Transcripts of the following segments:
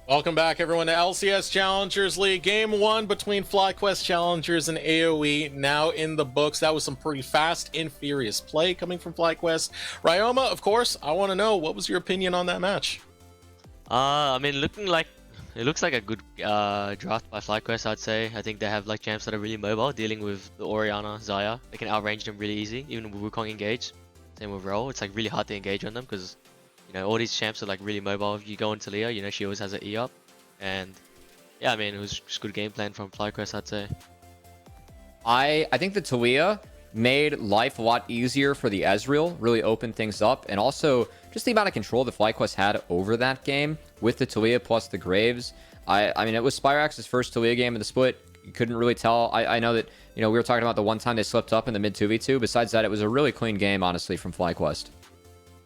Welcome back, everyone, to LCS Challengers League. Game 1 between FlyQuest Challengers and AOE now in the books. That was some pretty fast and furious play coming from FlyQuest. Ryoma, of course, I want to know, what was your opinion on that match? I mean, it looks like a good draft by FlyQuest, I'd say. I think they have like champs that are really mobile, dealing with the Orianna, Xayah. They can outrange them really easy, even with Wukong engage. Same with Roll. It's like really hard to engage on them because all these champs are like really mobile. If you go into Leah, she always has an E up, and yeah, I mean, it was just good game plan from FlyQuest, I'd say. I think the Talia made life a lot easier for the Ezreal, really opened things up, and also just the amount of control that FlyQuest had over that game with the Talia plus the Graves. I mean, it was Spirax's first Talia game in the split. You couldn't really tell. I know that, we were talking about the one time they slipped up in the mid 2v2. Besides that, it was a really clean game, honestly, from FlyQuest.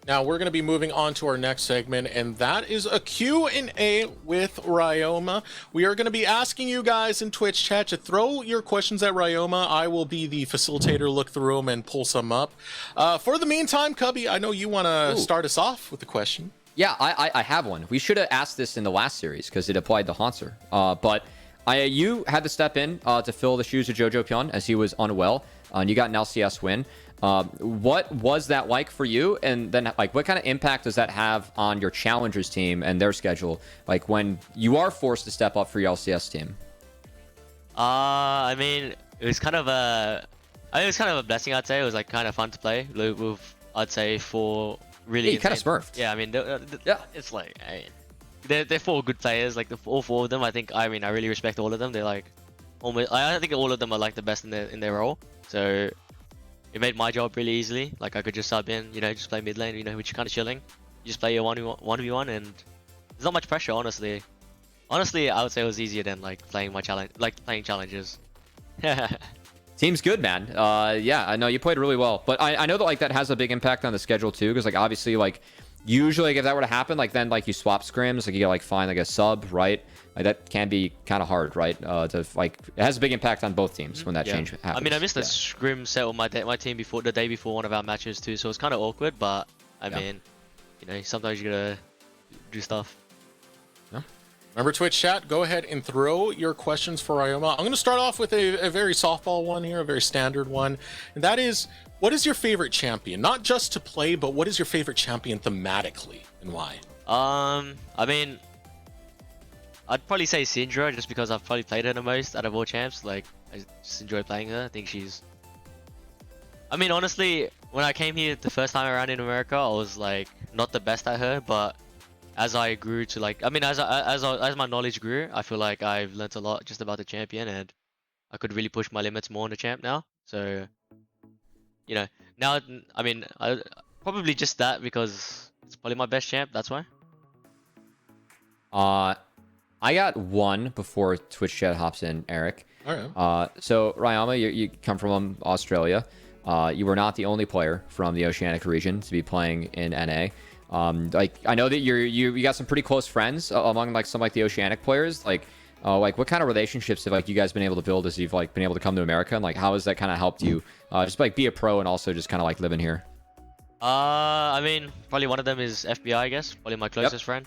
Now we're going to be moving on to our next segment, and that is a Q&A with Ryoma. We are going to be asking you guys in Twitch chat to throw your questions at Ryoma. I will be the facilitator, look through them, and pull some up. For the meantime, Cubby, I know you want to start us off with the question. Yeah, I have one. We should have asked this in the last series because it applied to Haunter. But you had to step in to fill the shoes of Jojo Pyun as he was unwell, and you got an LCS win. What was that like for you? And then, like, what kind of impact does that have on your challengers team and their schedule? Like, when you are forced to step up for your LCS team? I mean, it was kind of a blessing, I'd say. It was like kind of fun to play with, I'd say, four really. Yeah, you kind of smurfed. Yeah, I mean, yeah, it's like, they're four good players. Like all four of them, I really respect all of them. They're like almost, I think all of them are like the best in their role. So it made my job really easily. Like I could just sub in, just play mid lane, which is kind of chilling. You just play your 1v1 and there's not much pressure, honestly. Honestly, I would say it was easier than like playing playing challenges. Team's good, man. Yeah, I know you played really well, but I know that like that has a big impact on the schedule too, because like obviously like usually like, if that were to happen, like then like you swap scrims, like you gotta like find like a sub, right? Like that can be kind of hard, right? To like it has a big impact on both teams when that change happens. I mean, I missed a scrim set with my team the day before one of our matches too, so it's kind of awkward. But I mean, sometimes you gotta do stuff. Yeah. Remember, Twitch chat, go ahead and throw your questions for Ryoma. I'm going to start off with a very softball one here, a very standard one. And that is, what is your favorite champion? Not just to play, but what is your favorite champion thematically and why? I mean, I'd probably say Syndra, just because I've probably played her the most out of all champs. Like, I just enjoy playing her. I think she's... I mean, honestly, when I came here the first time around in America, I was like, not the best at her, but as I grew to like, I mean, as my knowledge grew, I feel like I've learnt a lot just about the champion, and I could really push my limits more on the champ now. So, now, I mean, I probably just that because it's probably my best champ. That's why. I got one before Twitch chat hops in, Eric. All right. So Ryoma, you come from Australia. You were not the only player from the Oceanic region to be playing in NA. Like I know that you got some pretty close friends among like some like the Oceanic players. Like what kind of relationships have like you guys been able to build as you've like been able to come to America, and like how has that kind of helped you just like be a pro and also just kind of like living here? I mean, probably one of them is FBI, I guess. Probably my closest friend.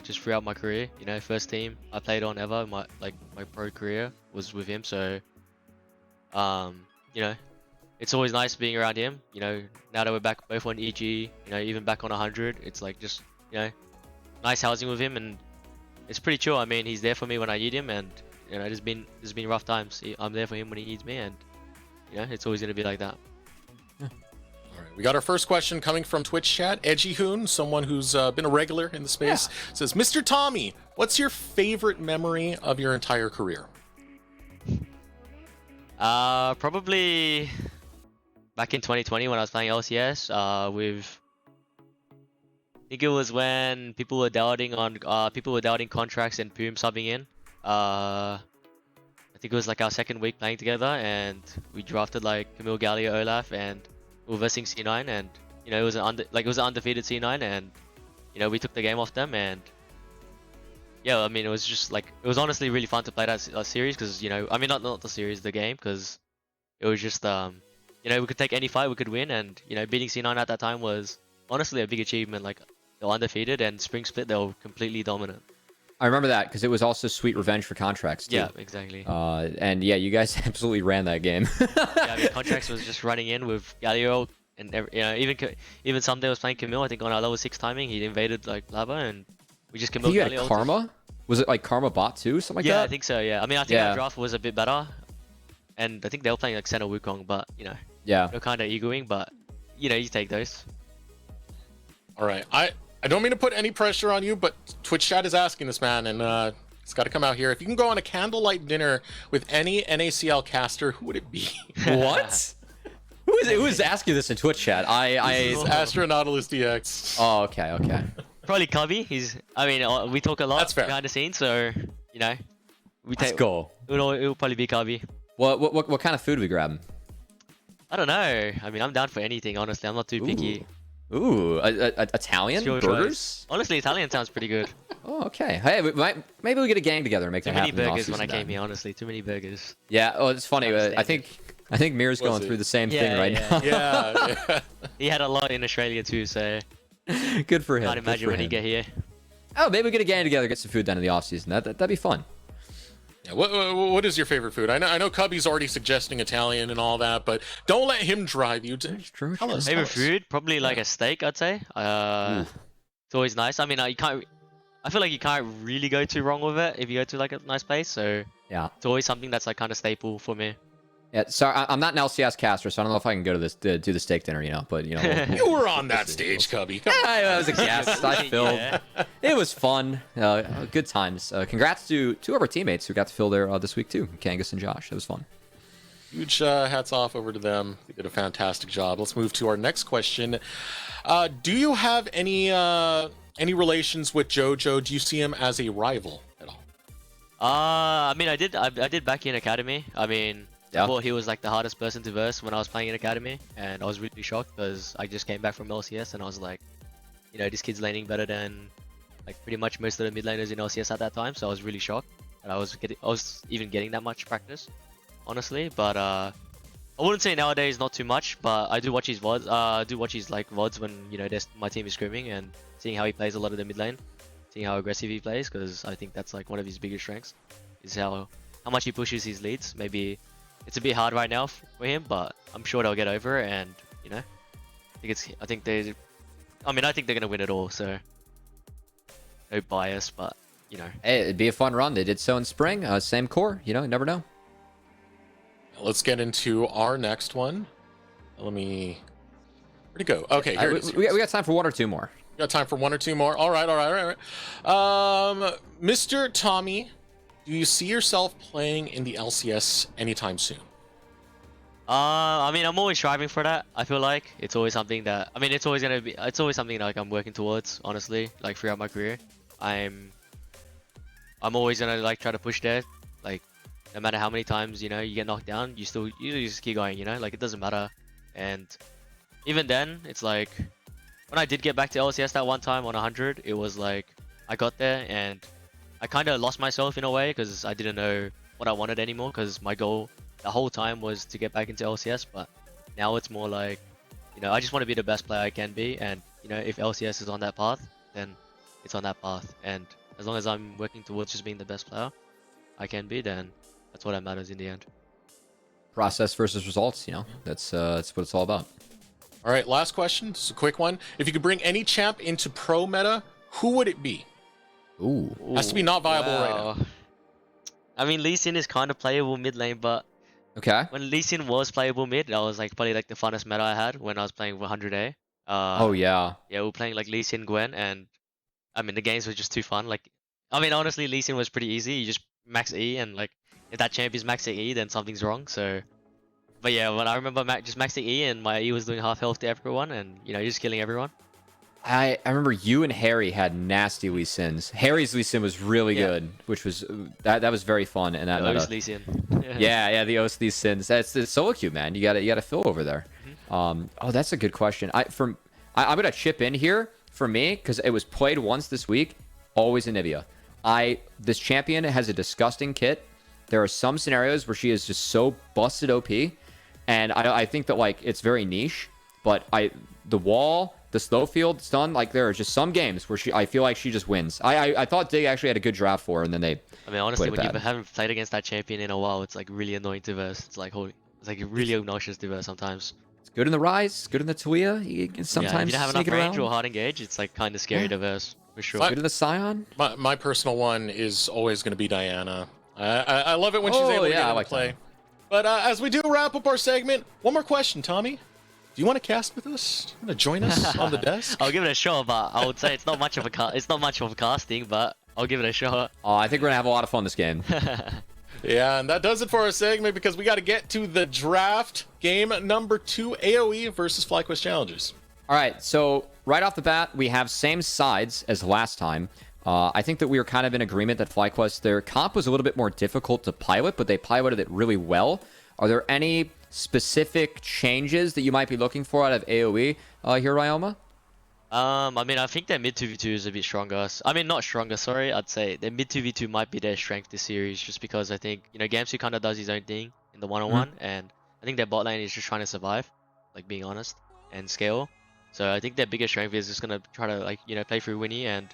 Just throughout my career, first team I played on ever. My pro career was with him. So, it's always nice being around him. Now that we're back both on EG, even back on 100, it's like just, nice housing with him, and it's pretty chill. I mean, he's there for me when I need him, and there's been rough times. I'm there for him when he needs me, and it's always gonna be like that. All right, we got our first question coming from Twitch chat. Edgy Hoon, someone who's been a regular in the space, says, Mr. Tommy, what's your favorite memory of your entire career? Probably back in 2020 when I was playing LCS, I think it was when people were doubting contracts and Poom subbing in. I think it was like our second week playing together, and we drafted like Camille Gallia, Olaf, and we were versing C9, and it was an undefeated C9, and we took the game off them, and yeah, I mean, it was just like, it was honestly really fun to play that series, because I mean, not the series, the game, because it was just we could take any fight, we could win, and beating C9 at that time was honestly a big achievement. Like, they were undefeated, and Spring Split they were completely dominant. I remember that because it was also Sweet Revenge for Contracts too. Yeah, exactly. And yeah, you guys absolutely ran that game. Yeah, I mean, Contracts was just running in with Galio, and even Someday was playing Camille. I think on our level 6 timing, he invaded like lava, and we just I think Camille you had Galio. Karma? Was it like Karma Bot too? Something like Yeah, that? I think so. Yeah, I mean, I think our draft was a bit better, and I think they were playing like Senna Wukong, but Yeah. they're kind of egoing, but you take those. All right, I don't mean to put any pressure on you, but Twitch chat is asking this, man, and it's got to come out here. If you can go on a candlelight dinner with any NACL caster, who would it be? What? Who is asking this in Twitch chat? It's Astronautilus DX. Oh, okay. Probably Cubby. I mean, we talk a lot That's fair. behind the scenes, so Let's go. It'll probably be Cubby. What kind of food are we grabbing? I don't know. I mean, I'm down for anything. Honestly, I'm not too picky. Ooh, Italian Your burgers? choice. Honestly, Italian sounds pretty good. Oh, okay. Hey, maybe we get a gang together and make Too that many happen. burgers when I came here. Honestly, too many burgers. Yeah. Oh, it's funny. I think Mir's going through the same thing right now. Yeah. He had a lot in Australia too, so Good for him. can't imagine when he get here. Oh, maybe we get a gang together, get some food done in the off season. That'd be fun. Yeah, what is your favorite food? I know Cubby's already suggesting Italian and all that, but don't let him drive you. True. Tell us. Favorite food? Probably like a steak, I'd say. It's always nice. I mean, I feel like you can't really go too wrong with it if you go to like a nice place. So Yeah. it's always something that's like kind of staple for me. Yeah. Sorry, I'm not an LCS caster, so I don't know if I can go to this to do the steak dinner. But You were on that stage, Cubby. Come on. I was a guest. I filmed. Yeah. It was fun. Good times. Congrats to two of our teammates who got to fill there this week too, Kangas and Josh. It was fun. Huge hats off over to them. They did a fantastic job. Let's move to our next question. Do you have any relations with JoJo? Do you see him as a rival at all? I mean, I did back in Academy. I mean, Yeah. I thought he was like the hardest person to verse when I was playing in Academy, and I was really shocked because I just came back from LCS and I was like, this kid's laning better than like pretty much most of the mid laners in LCS at that time. So I was really shocked that I was even getting that much practice, honestly. But I wouldn't say nowadays not too much, but I do watch his VODs. I do watch his like VODs when my team is scrimming and seeing how he plays a lot of the mid lane, seeing how aggressive he plays, because I think that's like one of his biggest strengths is how much he pushes his leads. Maybe it's a bit hard right now for him, but I'm sure they'll get over it, and I think they're gonna win it all, so no bias, but Hey, it'd be a fun run. They did so in spring. Same core. You never know. Let's get into our next one. Where'd it go? Okay, here it is. We got time for one or two more. We got time for one or two more. All right. Mr. Tommy, do you see yourself playing in the LCS anytime soon? I mean, I'm always striving for that. I feel like it's always something that it's always something like I'm working towards, honestly, like throughout my career. I'm always gonna like try to push there, like no matter how many times you get knocked down, you just keep going, like it doesn't matter. And even then, it's like when I did get back to LCS that one time on 100, it was like I got there and I kind of lost myself in a way because I didn't know what I wanted anymore, because my goal the whole time was to get back into LCS. But now it's more like I just want to be the best player I can be, and if LCS is on that path, then it's on that path, and as long as I'm working towards just being the best player I can be, then that's what matters in the end. Process versus results. That's what it's all about. All right, last question. This is a quick one. If you could bring any champ into pro meta, who would it be? Ooh. Has to be not viable right now. I mean, Lee Sin is kind of playable mid lane, but Okay. when Lee Sin was playable mid, that was like probably like the funnest meta I had when I was playing with 100A. Oh yeah. Yeah, we were playing like Lee Sin, Gwen, and I mean the games were just too fun. Like, I mean honestly, Lee Sin was pretty easy. You just max E, and like if that champ is maxing E, then something's wrong. So, but yeah, when I remember just maxing E and my E was doing half health to everyone, and just killing everyone. I remember you and Harry had nasty Lee Sins. Harry's Lee Sin was really good, which was that was very fun. And that Those Lee Sin. yeah, the O's Lee Sins. It's solo queue, man. You gotta fill over there. Oh, that's a good question. I'm gonna chip in here for me because it was played once this week. Always Anivia. This champion has a disgusting kit. There are some scenarios where she is just so busted OP, and I think that like it's very niche. But the wall, the slow field stun, like there are just some games where I feel like she just wins. I thought Dig actually had a good draft for her, and then they. I mean, honestly, when you bad. haven't played against that champion in a while, it's like really annoying to verse. It's like really obnoxious to verse sometimes. It's good in the Rise, good in the Tuia. You can sometimes Yeah, if you don't have enough sneak it range around. or hard engage, it's like kind of scary to verse for sure. Good in the Scion. My personal one is always going to be Diana. I love it when she's able to get into play. Diana. But as we do wrap up our segment, one more question, Tommy. Do you want to cast with us? You want to join us on the desk? I'll give it a shot, but I would say it's not much of a casting, but I'll give it a shot. Oh, I think we're gonna have a lot of fun this game. Yeah, and that does it for our segment because we got to get to the draft. Game number 2, AOE versus FlyQuest Challengers. All right, so right off the bat, we have same sides as last time. I think that we were kind of in agreement that FlyQuest, their comp was a little bit more difficult to pilot, but they piloted it really well. Are there any specific changes that you might be looking for out of AOE here, Ryoma? I mean, I think their mid 2v2 is a bit stronger. I mean, not stronger, sorry. I'd say their mid 2v2 might be their strength this series, just because I think, Gamsu kind of does his own thing in the one-on-one, and I think their bot lane is just trying to survive, like being honest, and scale. So I think their biggest strength is just gonna try to play through Winnie and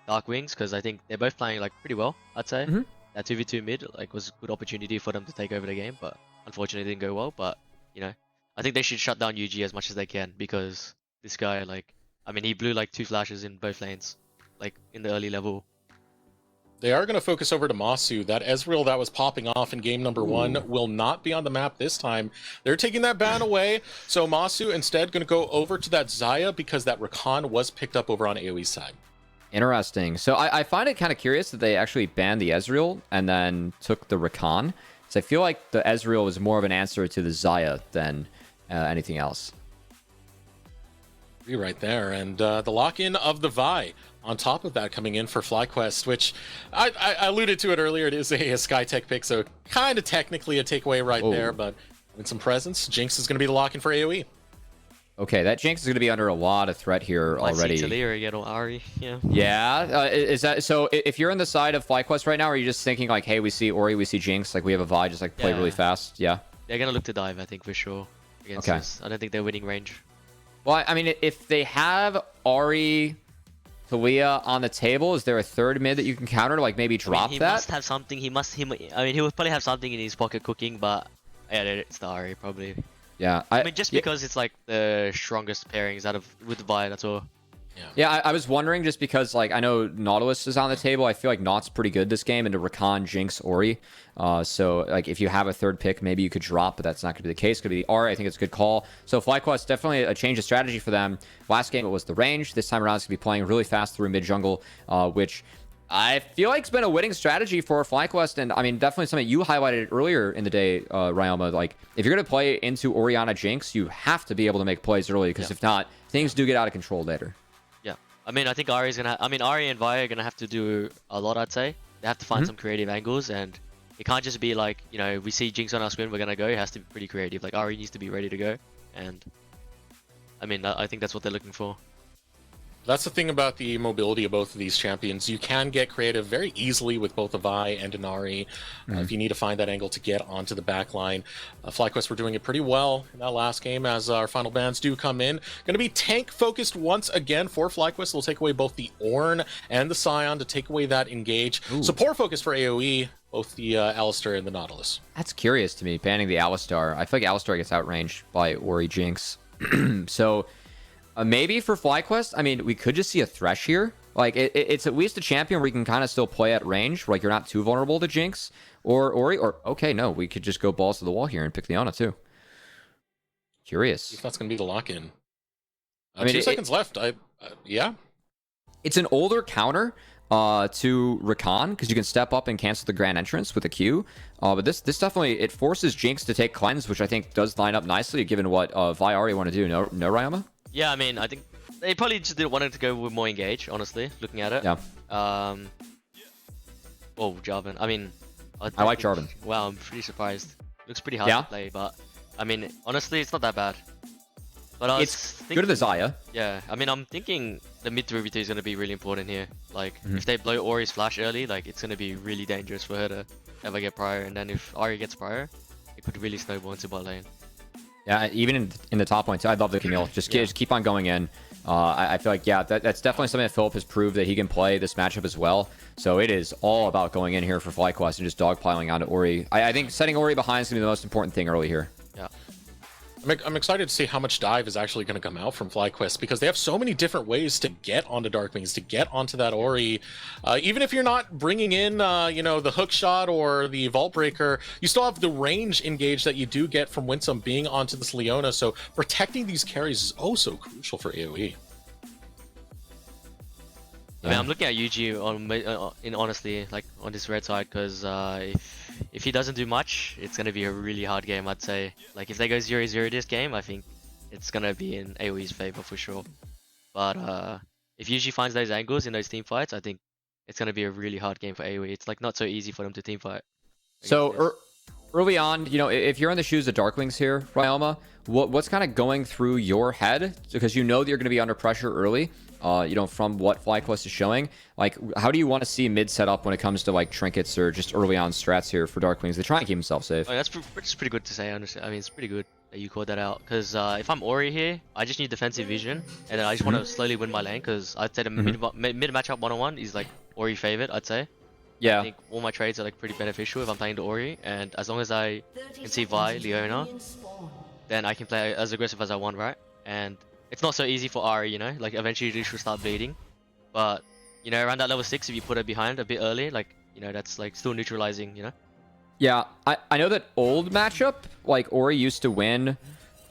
Dark Wings, because I think they're both playing like pretty well. I'd say that 2v2 mid was a good opportunity for them to take over the game, but unfortunately it didn't go well. But I think they should shut down UG as much as they can, because this guy he blew like 2 flashes in both lanes, like in the early level. They are going to focus over to Masu. That Ezreal that was popping off in game number 1 will not be on the map this time. They're taking that ban away, so Masu instead going to go over to that Xayah because that Rakan was picked up over on AoE's side. Interesting. So I find it kind of curious that they actually banned the Ezreal and then took the Rakan. So I feel like the Ezreal was more of an answer to the Xayah than anything else. Right there, and the lock-in of the Vi on top of that coming in for FlyQuest, which I alluded to it earlier. It is a SkyTech pick, so kind of technically a takeaway right there, but in some presence, Jinx is going to be the lock-in for AoE. Okay, that Jinx is going to be under a lot of threat here already. Get on Ahri, yeah. Yeah, is that so? If you're on the side of FlyQuest right now, are you just thinking like, hey, we see Ori, we see Jinx, like we have a Vi, just like play really fast? Yeah. They're gonna look to dive, I think, for sure. Against us. I don't think they're winning range. Well, I mean, if they have Ahri, Talia on the table, is there a third mid that you can counter, like maybe drop he that? He must have something. He will probably have something in his pocket cooking, but yeah, it's the Ahri probably. Yeah, I mean, just because it's like the strongest pairings with Vi, that's all. Yeah, I was wondering just because, like, I know Nautilus is on the table. I feel like Naught's pretty good this game into Rakan, Jinx, Ori. So, like, if you have a third pick, maybe you could drop, but that's not going to be the case. Could be the Ori. I think it's a good call. So, FlyQuest, definitely a change of strategy for them. Last game, it was the range. This time around, it's going to be playing really fast through mid-jungle, which I feel like it's been a winning strategy for FlyQuest. And, I mean, definitely something you highlighted earlier in the day, Ryoma. Like, if you're going to play into Orianna Jinx, you have to be able to make plays early, because if not, things do get out of control later. I mean, I think Ahri and Vi are gonna have to do a lot. I'd say they have to find some creative angles, and it can't just be like, we see Jinx on our screen, we're gonna go. It has to be pretty creative. Like Ahri needs to be ready to go, and I mean, I think that's what they're looking for. That's the thing about the mobility of both of these champions. You can get creative very easily with both a Vi and an Ahri if you need to find that angle to get onto the back line. FlyQuest were doing it pretty well in that last game as our final bans do come in. Going to be tank focused once again for FlyQuest. They'll take away both the Ornn and the Scion to take away that engage. Support focus for AoE, both the Alistar and the Nautilus. That's curious to me, banning the Alistar. I feel like Alistar gets outranged by Ori Jinx. So maybe for FlyQuest, I mean, we could just see a Thresh here. Like, it's at least a champion where you can kind of still play at range. Like, you're not too vulnerable to Jinx or Ori. Or, okay, no, we could just go balls to the wall here and pick the Ana, too. Curious. If that's going to be the lock-in. I mean, 2 seconds left. Yeah. It's an older counter to Rakan, because you can step up and cancel the Grand Entrance with a Q. But this definitely, it forces Jinx to take Cleanse, which I think does line up nicely, given what Vi already want to do. No, Ryoma? Yeah, I mean, I think they probably just wanted to go with more engage, honestly, looking at it. Yeah. Oh, Jarvan. I mean, I like Jarvan. Wow, I'm pretty surprised. Looks pretty hard to play, but I mean, honestly, it's not that bad. But it's good to the Xayah. Yeah, I mean, I'm thinking the mid 3v2 is going to be really important here. Like, if they blow Ori's flash early, like, it's going to be really dangerous for her to ever get prior. And then if Ahri gets prior, it could really snowball into bot lane. Yeah, even in the top lane, too. I love the Camille. Just keep on going in. I feel like, yeah, that's definitely something that Philip has proved that he can play this matchup as well. So it is all about going in here for FlyQuest and just dogpiling onto Ori. I think setting Ori behind is going to be the most important thing early here. Yeah. I'm excited to see how much dive is actually going to come out from FlyQuest, because they have so many different ways to get onto Darkwings, to get onto that Ori. Even if you're not bringing in, the hook shot or the Vault Breaker, you still have the range engage that you do get from Winsome being onto this Leona. So protecting these carries is oh so crucial for AOE. I mean, I'm looking at Yuji honestly, like on this red side, because if he doesn't do much, it's gonna be a really hard game, I'd say. Like if they go 0-0 this game, I think it's gonna be in AOE's favor for sure. But if Yuji finds those angles in those team fights, I think it's gonna be a really hard game for AOE. It's like not so easy for them to team fight. So early on, if you're in the shoes of Darklings here, Ryoma, what's kind of going through your head? Because you know that you're going to be under pressure early, from what FlyQuest is showing. Like, how do you want to see mid setup when it comes to like trinkets or just early on strats here for Darklings? They try and keep themselves safe. Oh, that's pretty good to say, honestly. I mean, it's pretty good that you called that out. Because if I'm Ori here, I just need defensive vision, and then I just want to slowly win my lane. Because I'd say the mid matchup 1-on-1 is like Ori favorite, I'd say. Yeah. I think all my trades are like pretty beneficial if I'm playing the Ori, and as long as I can see Vi, Leona, then I can play as aggressive as I want, right? And it's not so easy for Ari, like eventually she should start bleeding. But, around that level 6, if you put her behind a bit early, like, that's like still neutralizing, Yeah, I know that old matchup, like Ori used to win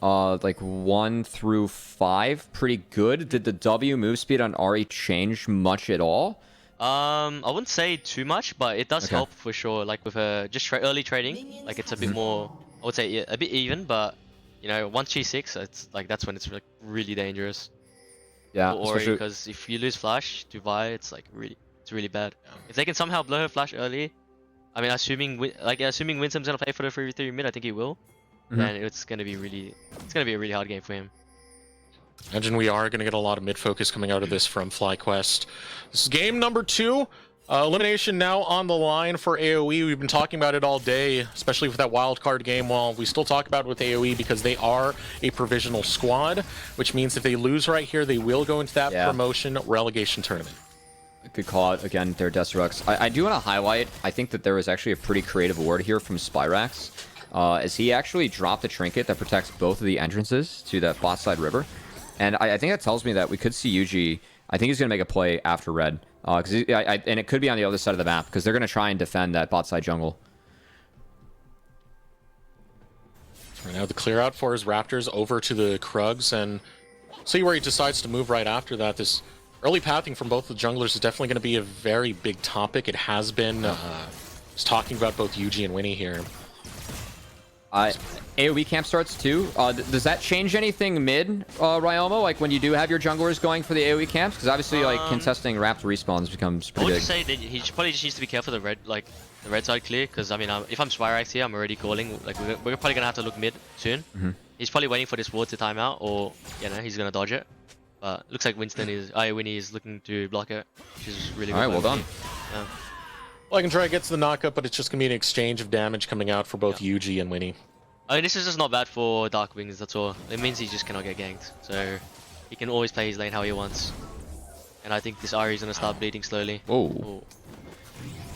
like 1 through 5 pretty good. Did the W move speed on Ari change much at all? I wouldn't say too much, but it does help for sure. Like with her just early trading, like it's a bit more, I would say a bit even, but once she's 6, it's like that's when it's like really dangerous. Yeah, for Ori, because if you lose flash to Vi, it's like really bad. If they can somehow blow her flash early, I mean, assuming Winsome's gonna play for the 3v3 mid, I think he will. Then it's gonna be a really hard game for him. Imagine we are going to get a lot of mid-focus coming out of this from FlyQuest. This is game number 2. Elimination now on the line for AOE. We've been talking about it all day, especially with that wildcard game. Well, we still talk about it with AOE because they are a provisional squad, which means if they lose right here, they will go into that promotion relegation tournament. Good call out again there, Desterux. I do want to highlight, I think that there was actually a pretty creative ward here from Spirax, as he actually dropped a trinket that protects both of the entrances to that bot side river. And I think that tells me that we could see Yuji. I think he's going to make a play after red. And it could be on the other side of the map, because they're going to try and defend that bot side jungle. Right now, the clear out for his Raptors over to the Krugs, and see where he decides to move right after that. This early pathing from both the junglers is definitely going to be a very big topic. It has been. Just talking about both Yuji and Winnie here. AoE camp starts too. Does that change anything mid, Ryoma? Like when you do have your junglers going for the AoE camps? Because obviously, like contesting Rapt respawns becomes pretty big. I would say that he probably just needs to be careful the red side clear. Because I mean, if I'm Spirax here, I'm already calling. Like we're probably gonna have to look mid soon. He's probably waiting for this ward to time out, or he's gonna dodge it. But looks like Winnie is looking to block it, which is really good. All right, well done. Yeah. Well, I can try to get to the knockup, but it's just going to be an exchange of damage coming out for both Yuji and Winnie. I mean, this is just not bad for Darkwings, that's all. It means he just cannot get ganked, so he can always play his lane how he wants. And I think this Ahri is going to start bleeding slowly. Oh.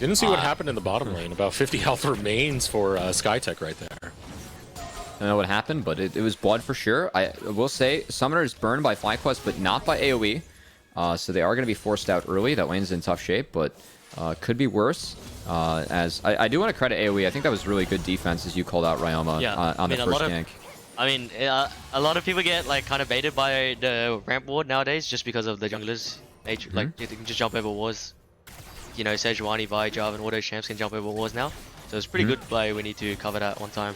Didn't see what happened in the bottom lane. About 50 health remains for Skytech right there. I don't know what happened, but it was blood for sure. I will say, Summoner is burned by FlyQuest, but not by AoE. So they are going to be forced out early. That lane's in tough shape, but could be worse. As I do want to credit AoE. I think that was really good defense, as you called out, Ryoma, on the first gank. I mean, a lot of people get like kind of baited by the ramp ward nowadays just because of the junglers. Like you can just jump over walls. Sejuani, Vi, Jarvan, all those champs can jump over walls now. So it's pretty good play. We need to cover that one time.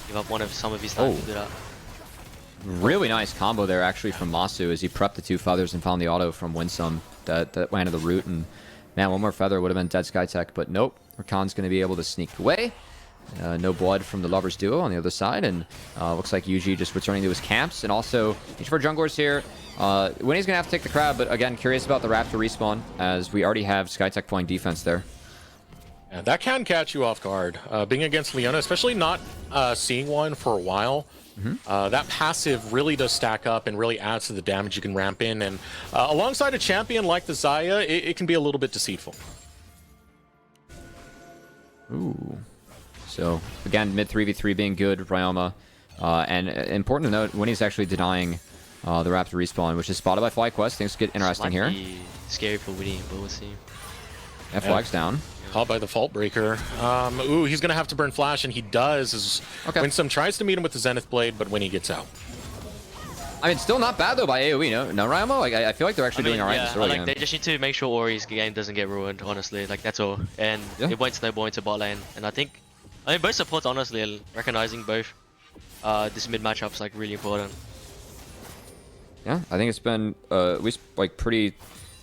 Give up some of his time to do that. Really nice combo there, actually, from Masu as he prepped the 2 feathers and found the auto from Winsome that landed the root. And man, one more feather would have been dead Skytech, but nope. Rakan's going to be able to sneak away. No blood from the Lovers duo on the other side, and looks like Yuji just returning to his camps. And also, each of our junglers here. Winnie's going to have to take the crab, but again, curious about the Raptor respawn, as we already have Skytech playing defense there. Yeah, that can catch you off guard. Being against Leona, especially not seeing one for a while, that passive really does stack up and really adds to the damage you can ramp in. And alongside a champion like the Xayah, it can be a little bit deceitful. Ooh. So, again, mid 3v3 being good, Ryoma. And important to note, Winnie's actually denying the Raptor respawn, which is spotted by FlyQuest. Things get interesting here. Be scary for Winnie, but we'll see. That flag's down. Caught by the Fault Breaker. Ooh, he's going to have to burn Flash, and he does. As Winsome tries to meet him with the Zenith Blade, but Winnie gets out. I mean, still not bad, though, by AOE, no, Ryoma? Like, I feel like they're actually doing all right in this early game. They just need to make sure Ori's game doesn't get ruined, honestly. Like, that's all. And it won't snowball into bot lane. And I mean, both supports, honestly, recognizing both this mid matchup's like really important. Yeah, I think it's been at least like pretty.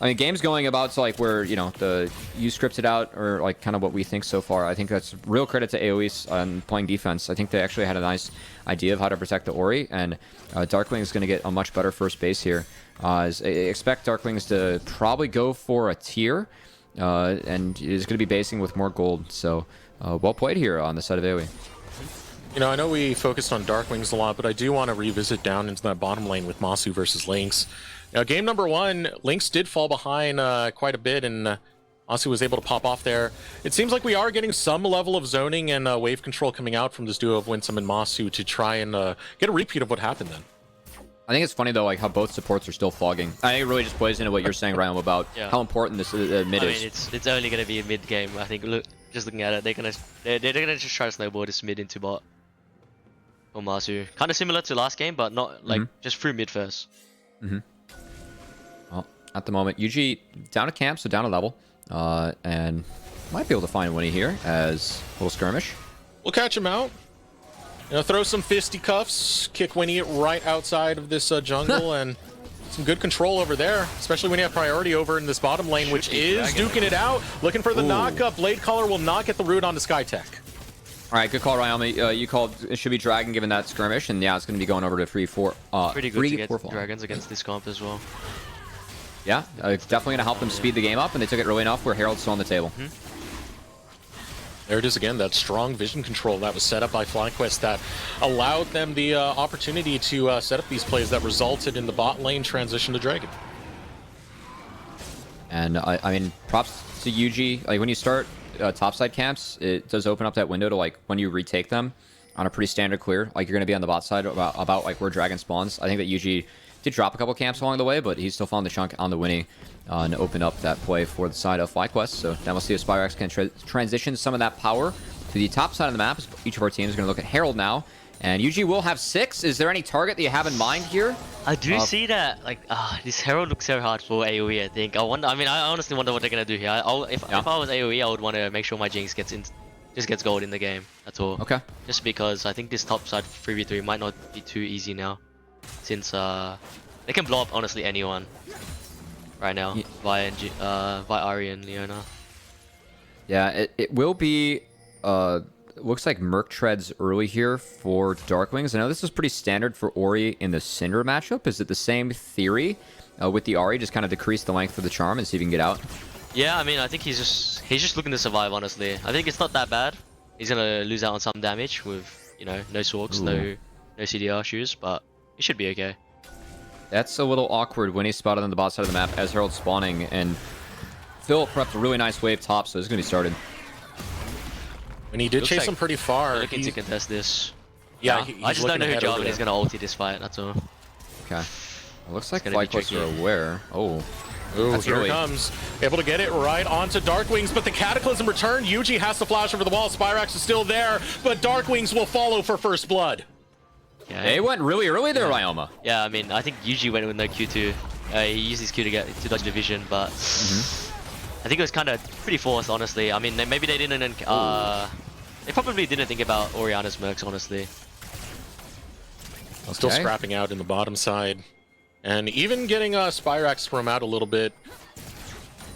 I mean, game's going about to like where you scripted out or like kind of what we think so far. I think that's real credit to AOE on playing defense. I think they actually had a nice idea of how to protect the Ori, and Darkwing is going to get a much better first base here. I expect Darkwings to probably go for a tier, and is going to be basing with more gold. So well played here on the side of AOE. You know, I know we focused on Darkwings a lot, but I do want to revisit down into that bottom lane with Masu versus Lynx. Now, game number 1, Lynx did fall behind quite a bit, and Masu was able to pop off there. It seems like we are getting some level of zoning and wave control coming out from this duo of Winsome and Masu to try and get a repeat of what happened then. I think it's funny, though, like how both supports are still fogging. I think it really just plays into what you're saying, Ryan, about how important this mid is. I mean, it's only going to be a mid game. I think, just looking at it, they're gonna just try to snowball this mid into bot. Or Masu. Kind of similar to last game, but not like just through mid first. Well, at the moment, UG down to camp, so down a level. And might be able to find Winnie here as a little skirmish. We'll catch him out. You know, throw some fisticuffs, kick Winnie right outside of this jungle, and some good control over there, especially when you have priority over in this bottom lane, which is duking it out. Looking for the knock-up. Blade Caller will not get the root onto Skytech. All right, good call, Ryoma. You called it should be Dragon given that skirmish, and yeah, it's going to be going over to 3-4. Pretty good to get Dragons against this comp as well. Yeah, it's definitely going to help them speed the game up, and they took it early enough where Herald's still on the table. There it is again, that strong vision control that was set up by FlyQuest that allowed them the opportunity to set up these plays that resulted in the bot lane transition to Dragon. And I mean, props to UG. Like when you start topside camps, it does open up that window to like when you retake them on a pretty standard clear. Like you're going to be on the bot side about like where Dragon spawns. I think that UG did drop a couple camps along the way, but he's still found the chunk on the Winnie and opened up that play for the side of FlyQuest. So now we'll see if Spirax can transition some of that power to the top side of the map. Each of our teams is going to look at Herald now. And UG will have 6. Is there any target that you have in mind here? I do see that. Like, this Herald looks so hard for AOE, I think. I honestly wonder what they're going to do here. If I was AOE, I would want to make sure my Jinx just gets gold in the game. That's all. Okay. Just because I think this top side 3v3 might not be too easy now. Since they can blow up honestly anyone right now via Ahri and Leona. Yeah, it will be looks like Merc treads early here for Darkwings. I know this is pretty standard for Ori in the Cinder matchup. Is it the same theory with the Ahri? Just kind of decrease the length of the charm and see if you can get out. Yeah, I mean, I think he's just looking to survive, honestly. I think it's not that bad. He's gonna lose out on some damage with, you know, no Sworks, no CDR shoes, but he should be okay. That's a little awkward when he's spotted on the bot side of the map as Herald's spawning, and Phil prepped a really nice wave top, so it's gonna be started. And he did chase him pretty far. Looking to contest this. Yeah, I just don't know who Jarvan is gonna ulti this fight, that's all. Okay. It looks like FlyQuest are aware. Oh. Ooh, here it comes. Able to get it right onto Darkwings, but the Cataclysm return. Yuji has to flash over the wall. Spirax is still there, but Darkwings will follow for first blood. Yeah, they went really early there, Ryoma. Yeah, I mean, I think Yuji went with no Q2. He used his Q to dodge the vision, but I think it was kind of pretty forced, honestly. I mean, maybe they didn't. They probably didn't think about Orianna's mercs, honestly. Still scrapping out in the bottom side. And even getting Spirax from out a little bit.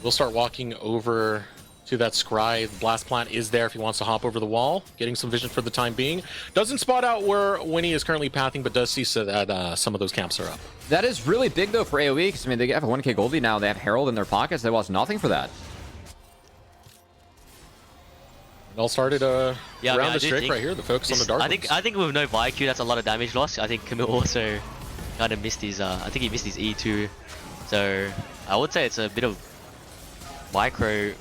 We'll start walking over to that scry. The blast plant is there if he wants to hop over the wall. Getting some vision for the time being. Doesn't spot out where Winnie is currently pathing, but does see so that some of those camps are up. That is really big, though, for AOE, because, I mean, they have a 1k gold lead now. They have Herald in their pockets. They lost nothing for that. It all started Yeah, I around mean, the streak right here. The focus on the Dark Wings. I think with no FlyQ, that's a lot of damage loss. I think Camille also kind of missed his. I think he missed his E too. So I would say it's a bit of micro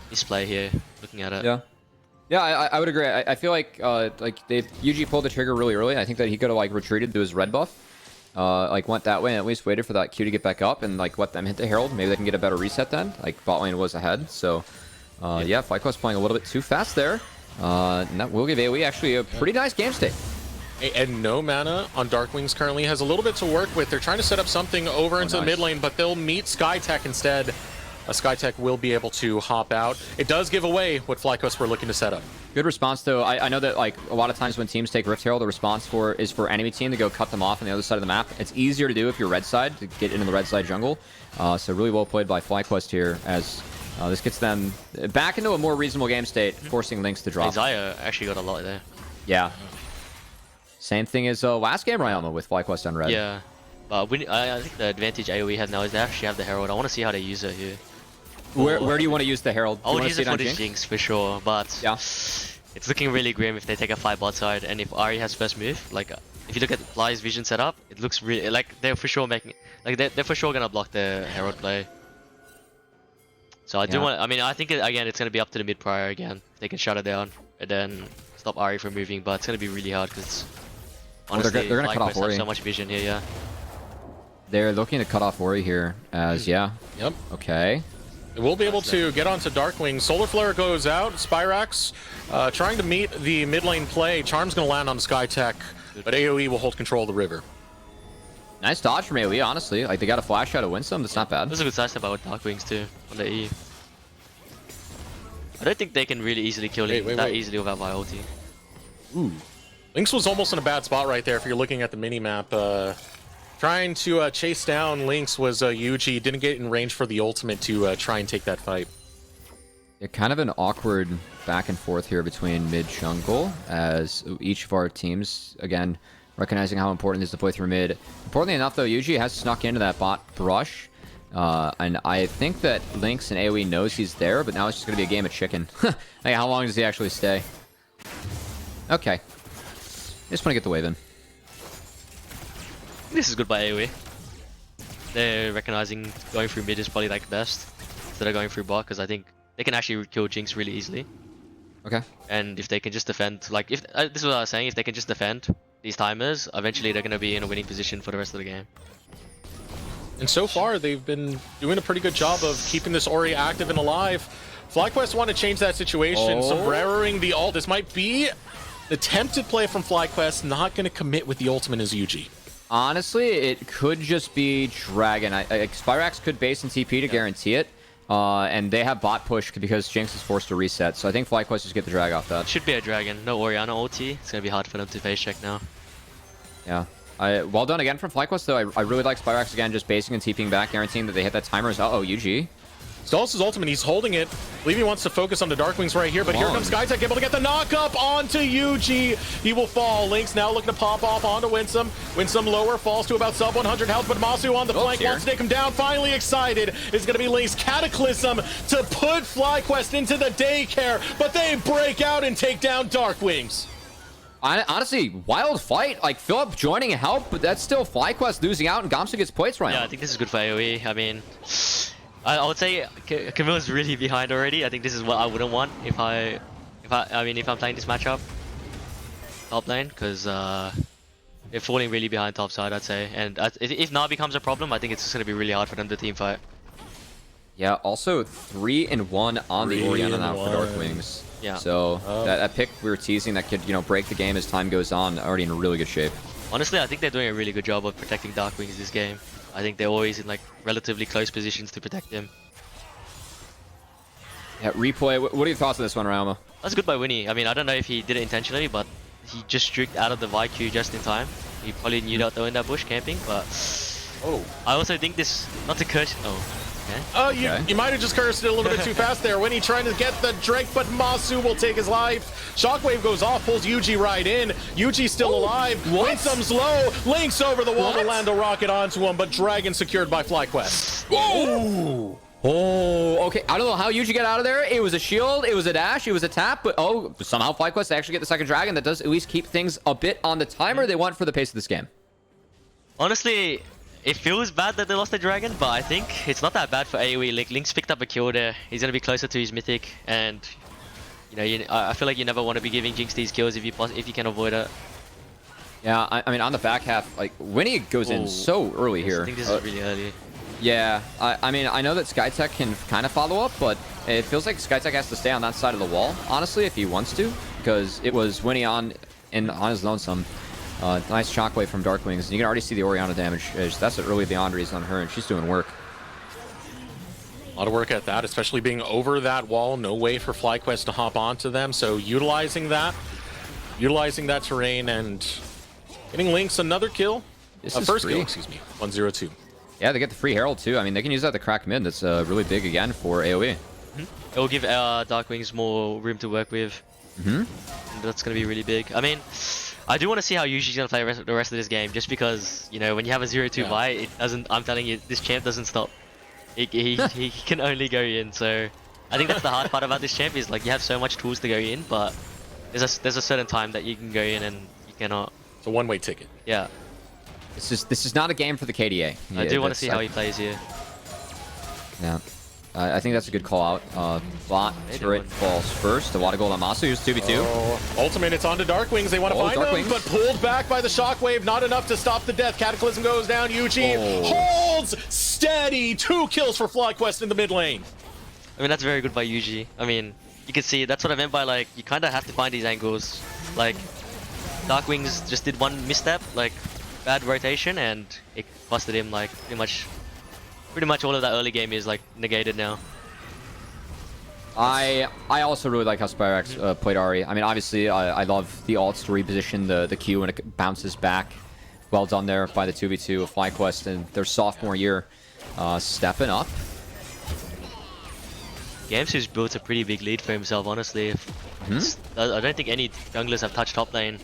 misplay here. Looking at it. Yeah. Yeah, I would agree. I feel like UG pulled the trigger really early. I think that he could have like retreated to his red buff, like went that way and at least waited for that Q to get back up and like let them hit the Herald. Maybe they can get a better reset then. Like bot lane was ahead, so yeah, FlyQuest playing a little bit too fast there. And that will give AOE actually a pretty nice game state. And no mana on Dark Wings currently, has a little bit to work with. They're trying to set up something over into the mid lane, but they'll meet Skytech instead. Skytech will be able to hop out. It does give away what FlyQuest were looking to set up. Good response though. I know that like a lot of times when teams take Rift Herald, the response is for enemy team to go cut them off on the other side of the map. It's easier to do if you're red side, to get into the red side jungle. So really well played by FlyQuest here, as this gets them back into a more reasonable game state, forcing Lynx to drop. Isaiah actually got a lot there. Yeah. Same thing as last game Ryoma with FlyQuest on red. Yeah. But I think the advantage AOE has now is they actually have the Herald. I want to see how they use it here. Where do you want to use the Herald? I would use it for the Jinx for sure, but yeah, it's looking really grim if they take a fight bot side, and if Ahri has first move. Like if you look at Fly's vision setup, it looks really like they're for sure making, like they're for sure gonna block the Herald play. So I do want. I mean, I think again it's gonna be up to the mid prior again. They can shut it down and then stop Ahri from moving, but it's gonna be really hard because honestly, they're gonna cut off Ori. So much vision here, yeah. They're looking to cut off Ori here, as yeah. Yep. Okay. We'll be able to get onto Darkwing. Solar Flare goes out. Spirax trying to meet the mid lane play. Charm's going to land on Skytech, but AOE will hold control of the river. Nice dodge from AOE, honestly. Like, they got a flash out of Winsome. That's not bad. There's a good side step out with Darkwings too, on the E. I don't think they can really easily kill him that easily without my ulti. Ooh. Lynx was almost in a bad spot right there if you're looking at the mini-map. Trying to chase down Lynx was Yuji. Didn't get in range for the ultimate to try and take that fight. Yeah, kind of an awkward back and forth here between mid jungle, as each of our teams, again, recognizing how important it is to play through mid. Importantly enough, though, Yuji has snuck into that bot brush. And I think that Lynx and AoE knows he's there, but now it's just going to be a game of chicken. Like, how long does he actually stay? Okay. Just want to get the wave in. This is good by AoE. They're recognizing going through mid is probably like best instead of going through bot, because I think they can actually kill Jinx really easily. Okay. And if they can just defend, like if this is what I was saying, if they can just defend these timers, eventually they're going to be in a winning position for the rest of the game. And so far, they've been doing a pretty good job of keeping this Ori active and alive. FlyQuest want to change that situation, sombreroing the ult. This might be an attempted play from FlyQuest, not going to commit with the ultimate as Yuji. Honestly, it could just be Dragon. Spirax could base and TP to guarantee it. And they have bot push because Jinx is forced to reset. So I think FlyQuest just get the drag off that. Should be a Dragon. No Orianna ulti. It's going to be hard for them to face check now. Yeah. Well done again from FlyQuest, though. I really like Spirax again, just basing and TPing back, guaranteeing that they hit that timer. Uh-oh, UG. Stalls his ultimate, he's holding it. I believe he wants to focus on the Darkwings right here, but here comes Skytech, able to get the knock up onto UG. He will fall. Lynx now looking to pop off onto Winsome. Winsome lower, falls to about sub 100 health, but Masu on the flank wants to take him down. Finally excited. It's going to be Lynx Cataclysm to put FlyQuest into the daycare, but they break out and take down Darkwings. Honestly, wild fight. Like, Philip joining and help, but that's still FlyQuest losing out, and Gamsu gets points right now. Yeah, I think this is good for AoE. I mean, I would say Camille's really behind already. I think this is what I wouldn't want if I'm playing this matchup top lane, because they're falling really behind top side, I'd say. And if now becomes a problem, I think it's just going to be really hard for them to team fight. Yeah, also 3-1 on the Orianna now for Darkwings. Yeah. So that pick we were teasing that could, break the game as time goes on, already in really good shape. Honestly, I think they're doing a really good job of protecting Darkwings this game. I think they're always in like relatively close positions to protect him. Yeah, replay. What are your thoughts on this one, Ryoma? That's good by Winnie. I mean, I don't know if he did it intentionally, but he just streaked out of the FlyQ just in time. He probably knew that they were in that bush camping, but I also think this, not to curse. Okay. You might have just cursed it a little bit too fast there. Winnie trying to get the Drake, but Masu will take his life. Shockwave goes off, pulls Yuji right in. Yuji's still alive. Winsome's low. Lynx over the wall to land a rocket onto him, but Dragon secured by FlyQuest. Whoa! Oh, okay. I don't know how Yuji get out of there. It was a shield, it was a dash, it was a tap, but oh, somehow FlyQuest actually get the second dragon. That does at least keep things a bit on the timer. They want for the pace of this game. Honestly, it feels bad that they lost the dragon, but I think it's not that bad for AOE. Like, Link's picked up a kill there. He's gonna be closer to his mythic, and you know, I feel like you never want to be giving Jinx these kills if you can avoid it. Yeah, I mean, on the back half, like, Winnie goes in so early here. I think this is really early. Yeah, I mean, I know that Skytech can kind of follow up, but it feels like Skytech has to stay on that side of the wall, honestly, if he wants to, because it was Winnie on his lonesome. Nice shockwave from Darkwings, and you can already see the Orianna damage. That's an early boundaries on her, and she's doing work. A lot of work at that, especially being over that wall. No way for FlyQuest to hop onto them, so utilizing that terrain and getting Lynx another kill. This is first free. kill, excuse me. 1-0-2. Yeah, they get the free Herald too. I mean, they can use that to crack mid. That's really big again for AOE. It will give Darkwings more room to work with. That's gonna be really big. I mean, I do want to see how Yuji's gonna play the rest of this game, just because, you know, when you have a 0-2 buy, it doesn't. I'm telling you, this champ doesn't stop. He can only go in. So I think that's the hard part about this champ, is like you have so much tools to go in, but there's a certain time that you can go in and you cannot. It's a one-way ticket. Yeah. This is not a game for the KDA. I do want to see how he plays here. Yeah. I think that's a good call out. Bot turret falls first. A lot of gold on Masu. Here's 2v2. Oh, ultimate, it's onto Darkwings. They want to find him, but pulled back by the shockwave. Not enough to stop the death. Cataclysm goes down. Yuji holds steady. 2 kills for FlyQuest in the mid lane. I mean, that's very good by Yuji. I mean, you can see, that's what I meant by, like, you kind of have to find these angles. Like, Darkwings just did one misstep, like, bad rotation, and it busted him. Like, pretty much all of that early game is like negated now. I also really like how Spirax played Ahri. I mean, obviously, I love the ults to reposition the Q when it bounces back. Well done there by the 2v2 of FlyQuest in their sophomore year, stepping up. Gamsu's built a pretty big lead for himself, honestly. I don't think any junglers have touched top lane.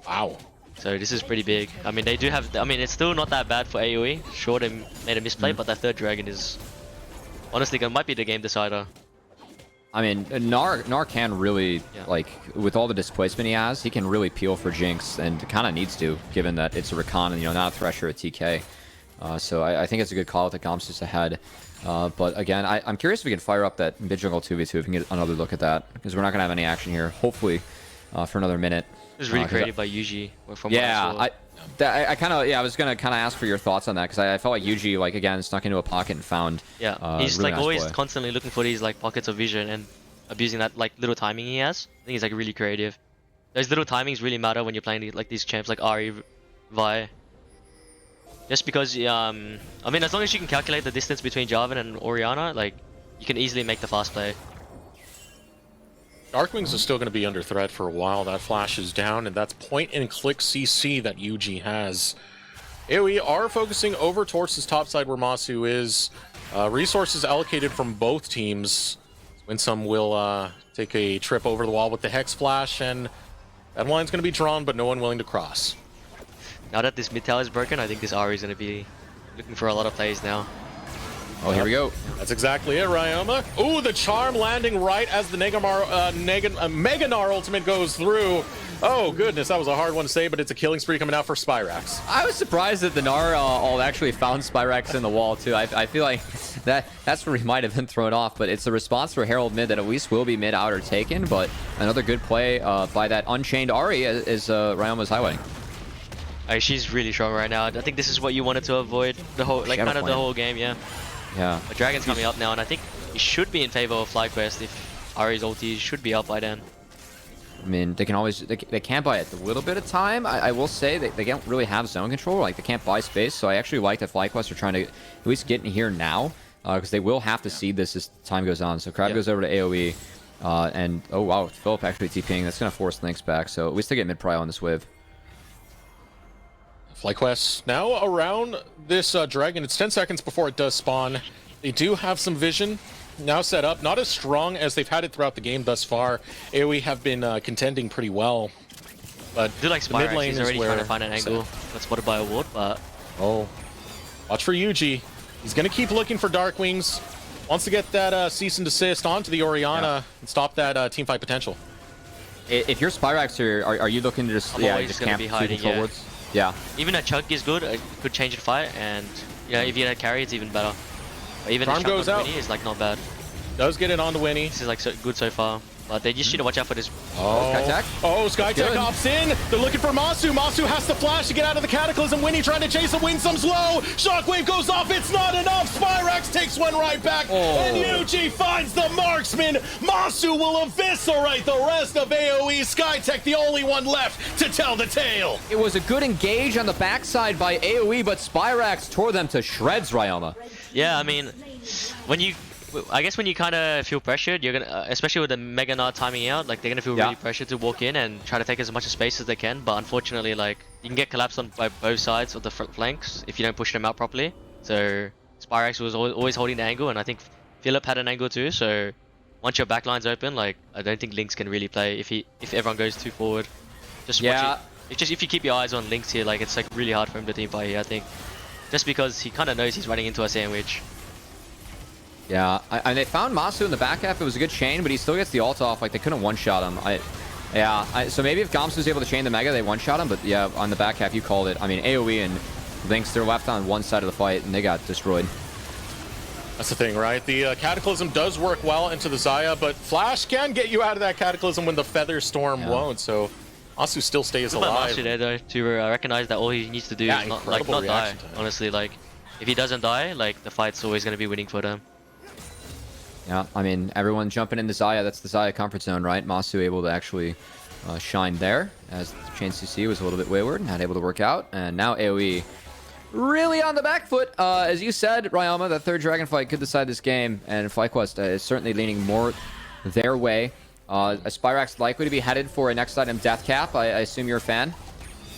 Wow. So this is pretty big. I mean, they do have. I mean, it's still not that bad for AOE. Sure, they made a misplay, but that third dragon is honestly might be the game decider. I mean, Gnar can really, like, with all the displacement he has, he can really peel for Jinx, and kind of needs to, given that it's a Recon and, you know, not a Thresher at TK. So I think it's a good call that Gamsu's ahead. But again, I'm curious if we can fire up that mid jungle 2v2 if we can get another look at that, because we're not going to have any action here, hopefully, for another minute. It was really creative by Yuji. From yeah, what I kind of, I was gonna kind of ask for your thoughts on that, because I felt like Yuji, like, again, snuck into a pocket and found. Yeah, he's really like nice always play. constantly looking for these like pockets of vision and abusing that like little timing he has. I think he's like really creative. Those little timings really matter when you're playing like these champs like Ahri, Vi. Just because, I mean, as long as you can calculate the distance between Jarvan and Orianna, like, you can easily make the fast play. Darkwings is still going to be under threat for a while. That flash is down, and that's point-and-click CC that Yuji has. AOE are focusing over towards his top side where Masu is. Resources allocated from both teams. Winsome will take a trip over the wall with the Hex Flash, and that line's going to be drawn, but no one willing to cross. Now that this mid tower is broken, I think this Ahri is going to be looking for a lot of plays now. Oh, here we go. That's exactly it, Ryoma. Ooh, the charm landing right as the Meganar ultimate goes through. Oh, goodness, that was a hard one to say, but it's a killing spree coming out for Spirax. I was surprised that the Gnar ult actually found Spirax in the wall, too. I feel like that's where he might have been thrown off, but it's a response for Herald mid that at least will be mid outer taken, but another good play by that Unchained Ahri as Ryoma's highlighting. She's really strong right now. I think this is what you wanted to avoid the whole, like, kind of the whole game, yeah. Yeah. The Dragon's coming up now, and I think he should be in favor of FlyQuest if Ahri's ulti should be up by then. I mean, they can always, they can buy a little bit of time. I will say they don't really have zone control, like they can't buy space, so I actually like that FlyQuest are trying to at least get in here now, because they will have to seed this as time goes on. So Crab goes over to AoE, and oh wow, Philip actually TPing, that's going to force Lynx back, so at least they get mid-prio on this wave. FlyQuest now around this dragon. It's 10 seconds before it does spawn. They do have some vision now set up. Not as strong as they've had it throughout the game thus far. AoE have been contending pretty well. But I do like Spirax. Mid lane is already trying to find an angle. That's spotted by a ward, but... Oh. Watch for Yuji. He's going to keep looking for Dark Wings. Wants to get that cease and desist onto the Orianna and stop that team fight potential. If you're Spirax here, are you looking to just just gonna camp be hiding forwards? Yeah. Even a chunk is good. It could change the fight, and if you had carry, it's even better. But even Charm a chunk goes on out. Winnie is like not bad. Does get it onto Winnie. This is like good so far. But they just need to watch out for this. Skytech? Oh, Skytech opts in. They're looking for Masu. Masu has to flash to get out of the Cataclysm. Winnie trying to chase him. Winsome's low. Shockwave goes off. It's not enough. Spirax takes one right back. And Yuji finds the marksman. Masu will eviscerate the rest of AOE. Skytech, the only one left to tell the tale. It was a good engage on the backside by AOE, but Spirax tore them to shreds, Ryoma. Yeah, I mean, I guess when you kind of feel pressured, you're gonna, especially with the Mega Nut timing out, like they're gonna feel really pressured to walk in and try to take as much space as they can. But unfortunately, like you can get collapsed on by both sides of the front flanks if you don't push them out properly. So Spirax was always holding the angle, and I think Philip had an angle too. So once your backline's open, like I don't think Lynx can really play if everyone goes too forward. Just watch it. If you keep your eyes on Lynx here, like it's like really hard for him to team fight here. I think just because he kind of knows he's running into a sandwich. Yeah, and they found Masu in the back half. It was a good chain, but he still gets the ult off. Like, they couldn't one-shot him. So maybe if Goms was able to chain the Mega, they one-shot him. But yeah, on the back half, you called it. I mean, AOE and Lynx, they're left on one side of the fight, and they got destroyed. That's the thing, right? The Cataclysm does work well into the Xayah, but Flash can get you out of that Cataclysm when the Feather Storm won't. So Masu still stays alive. Masu there, though, to recognize that all he needs to do is not die. Honestly, like, if he doesn't die, like, the fight's always going to be winning for them. Yeah, I mean, everyone jumping into Xayah. That's the Xayah comfort zone, right? Masu able to actually shine there, as the chain CC was a little bit wayward, not able to work out. And now AOE really on the back foot. As you said, Ryoma, that third dragon fight could decide this game, and FlyQuest is certainly leaning more their way. Spirax likely to be headed for a next item death cap. I assume you're a fan?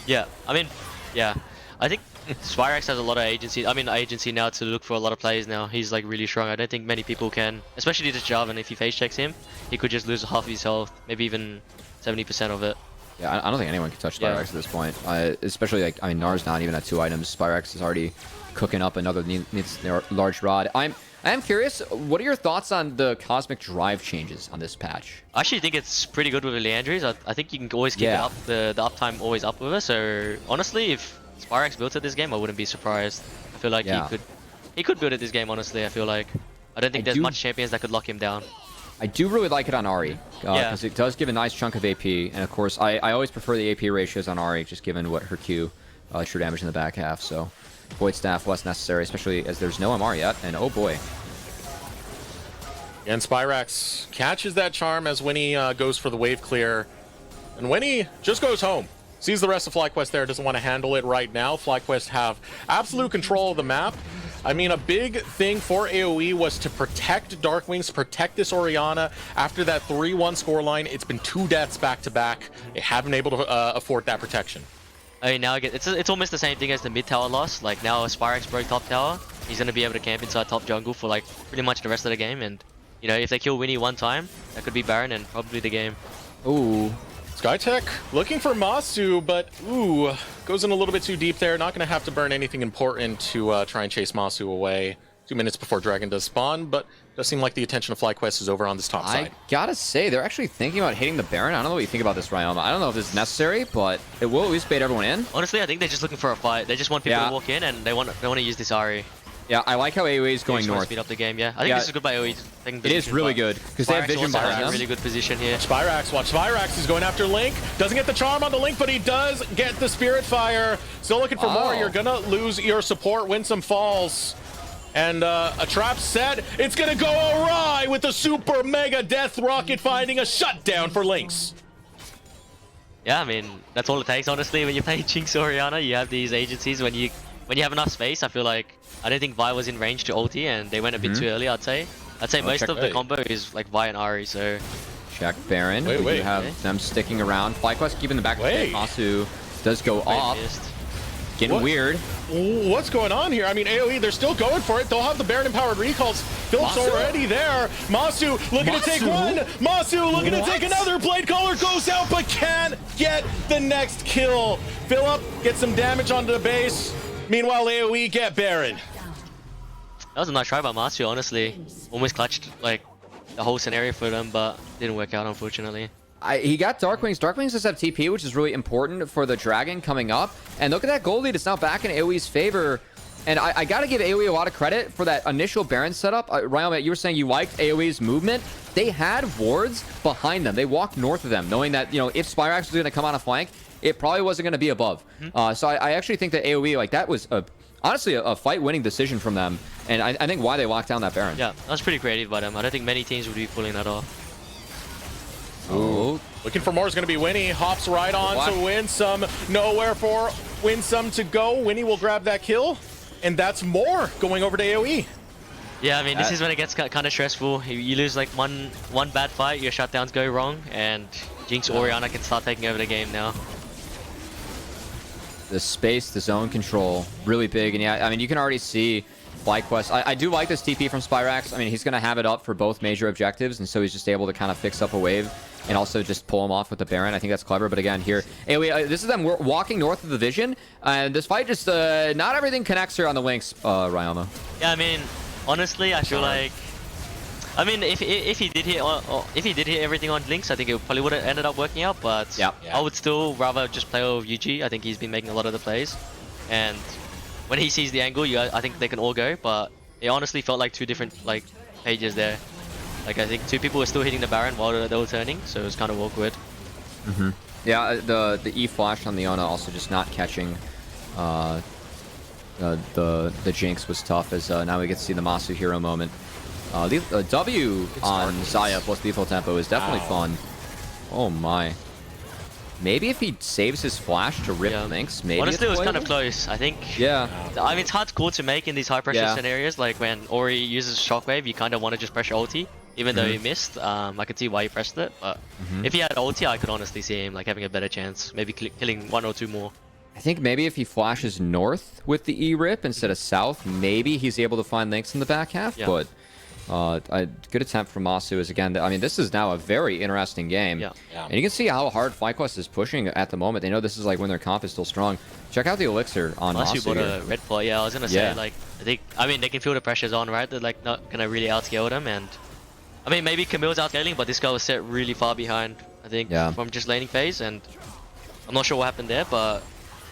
Yeah, I mean, yeah. I think Spirax has a lot of agency now to look for a lot of plays now. He's like really strong. I don't think many people can, especially this Jarvan. If he face checks him, he could just lose half his health, maybe even 70% of it. Yeah, I don't think anyone can touch Spirax at this point. Especially like, I mean, Nar's not even at 2 items. Spirax is already cooking up another needs large rod. I am curious, what are your thoughts on the Cosmic Drive changes on this patch? I actually think it's pretty good with the Leandries. I think you can always keep it up, the uptime always up with us. So honestly, if Spirax built it this game, I wouldn't be surprised. I feel like he could build it this game, honestly. I feel like I don't think there's much champions that could lock him down. I do really like it on Ahri, because it does give a nice chunk of AP, and of course I always prefer the AP ratios on Ahri, just given what her Q true damage in the back half. So Void Staff less necessary, especially as there's no MR yet, and oh boy. And Spirax catches that charm as Winnie goes for the wave clear, and Winnie just goes home. Sees the rest of FlyQuest there, doesn't want to handle it right now. FlyQuest have absolute control of the map. I mean, a big thing for AOE was to protect Darkwings, protect this Orianna. After that 3-1 scoreline, it's been 2 deaths back-to-back. They haven't been able to afford that protection. I mean, now it's almost the same thing as the mid tower loss. Like, now Spirax broke top tower, he's going to be able to camp inside top jungle for, like, pretty much the rest of the game. And, you know, if they kill Winnie one time, that could be Baron and probably the game. Ooh. Skytech looking for Masu, but goes in a little bit too deep there. Not going to have to burn anything important to try and chase Masu away. 2 minutes before Dragon does spawn, but does seem like the attention of FlyQuest is over on this top side. I gotta say, they're actually thinking about hitting the Baron. I don't know what you think about this, Ryoma. I don't know if this is necessary, but it will at least bait everyone in. Honestly, I think they're just looking for a fight. They just want people to walk in, and they want to use this Ahri. Yeah, I like how AOE is going north. Speed up the game, I think this is good by AOE. It is really good, because they have vision behind them. Really good position here. Spirax, watch Spirax is going after Link. Doesn't get the charm on the Link, but he does get the Spirit Fire. Still looking for more. You're gonna lose your support. Winsome falls. And a trap set. It's gonna go awry with the super mega death rocket finding a shutdown for Lynx. Yeah, I mean, that's all it takes, honestly. When you play Jinx Orianna, you have these agencies. When you have enough space, I feel like I don't think Vi was in range to ulti, and they went a bit too early, I'd say. Most of the combo is like Vi and Ahri, so... Check Baron. We do have them sticking around. FlyQuest keeping the back of the pit. Masu does go off. Getting weird. What's going on here? I mean, AOE, they're still going for it. They'll have the Baron-empowered recalls. Philip's already there. Masu looking to take one. Masu looking to take another. Blade Caller goes out, but can't get the next kill. Philip gets some damage onto the base. Meanwhile, AOE get Baron. That was a nice try by Masu, honestly. Almost clutched like the whole scenario for them, but didn't work out, unfortunately. He got Darkwings. Darkwings does have TP, which is really important for the Dragon coming up. And look at that gold lead. It's now back in AoE's favor. And I got to give AoE a lot of credit for that initial Baron setup. Ryoma, you were saying you liked AoE's movement. They had wards behind them. They walked north of them, knowing that, you know, if Spirax was going to come on a flank, it probably wasn't going to be above. So I actually think that AoE, like, that was honestly a fight-winning decision from them. And I think why they locked down that Baron. Yeah, that was pretty creative by them. I don't think many teams would be pulling that off. Oh. Looking for more is going to be Winnie. Hops right on What? to Winsome. Nowhere for Winsome to go. Winnie will grab that kill. And that's more going over to AoE. Yeah, I mean, this is when it gets kind of stressful. You lose like one bad fight, your shutdowns go wrong, and Jinx Orianna can start taking over the game now. The space, the zone control, really big. And yeah, I mean, you can already see FlyQuest. I do like this TP from Spirax. I mean, he's going to have it up for both major objectives, and so he's just able to kind of fix up a wave and also just pull him off with the Baron. I think that's clever. But again, here, AoE, this is them walking north of the Vision, and this fight just, not everything connects here on the links, Ryoma. Yeah, I mean, honestly, I feel like, I mean, if he did hit everything on links, I think it probably would have ended up working out. But Yeah. I would still rather just play over UG. I think he's been making a lot of the plays, and when he sees the angle, I think they can all go. But it honestly felt like two different like pages there. Like I think two people were still hitting the Baron while they were turning, so it was kind of awkward. Yeah, the E flash on Leona also just not catching. The Jinx was tough, as now we get to see the Masu hero moment. The W on Xayah plus lethal tempo is definitely fun. Oh my. Maybe if he saves his flash to rip links, maybe. Honestly, it was kind of playable? close. I think. Yeah. I mean, it's hard call to make in these high pressure scenarios. Like when Ori uses Shockwave, you kind of want to just pressure ulti, even though he missed. I could see why he pressed it, but if he had ulti, I could honestly see him like having a better chance, maybe killing one or two more. I think maybe if he flashes north with the E rip instead of south, maybe he's able to find links in the back half. Yeah. But a good attempt from Masu is again. I mean, this is now a very interesting game. Yeah. And you can see how hard FlyQuest is pushing at the moment. They know this is like when their comp is still strong. Check out the elixir on Unless you Masu bought here. a red plot, yeah, I was gonna say like I mean they can feel the pressures on, right? They're like not gonna really outscale them, and I mean maybe Camille's outscaling, but this guy was set really far behind. I think from just laning phase, and I'm not sure what happened there, but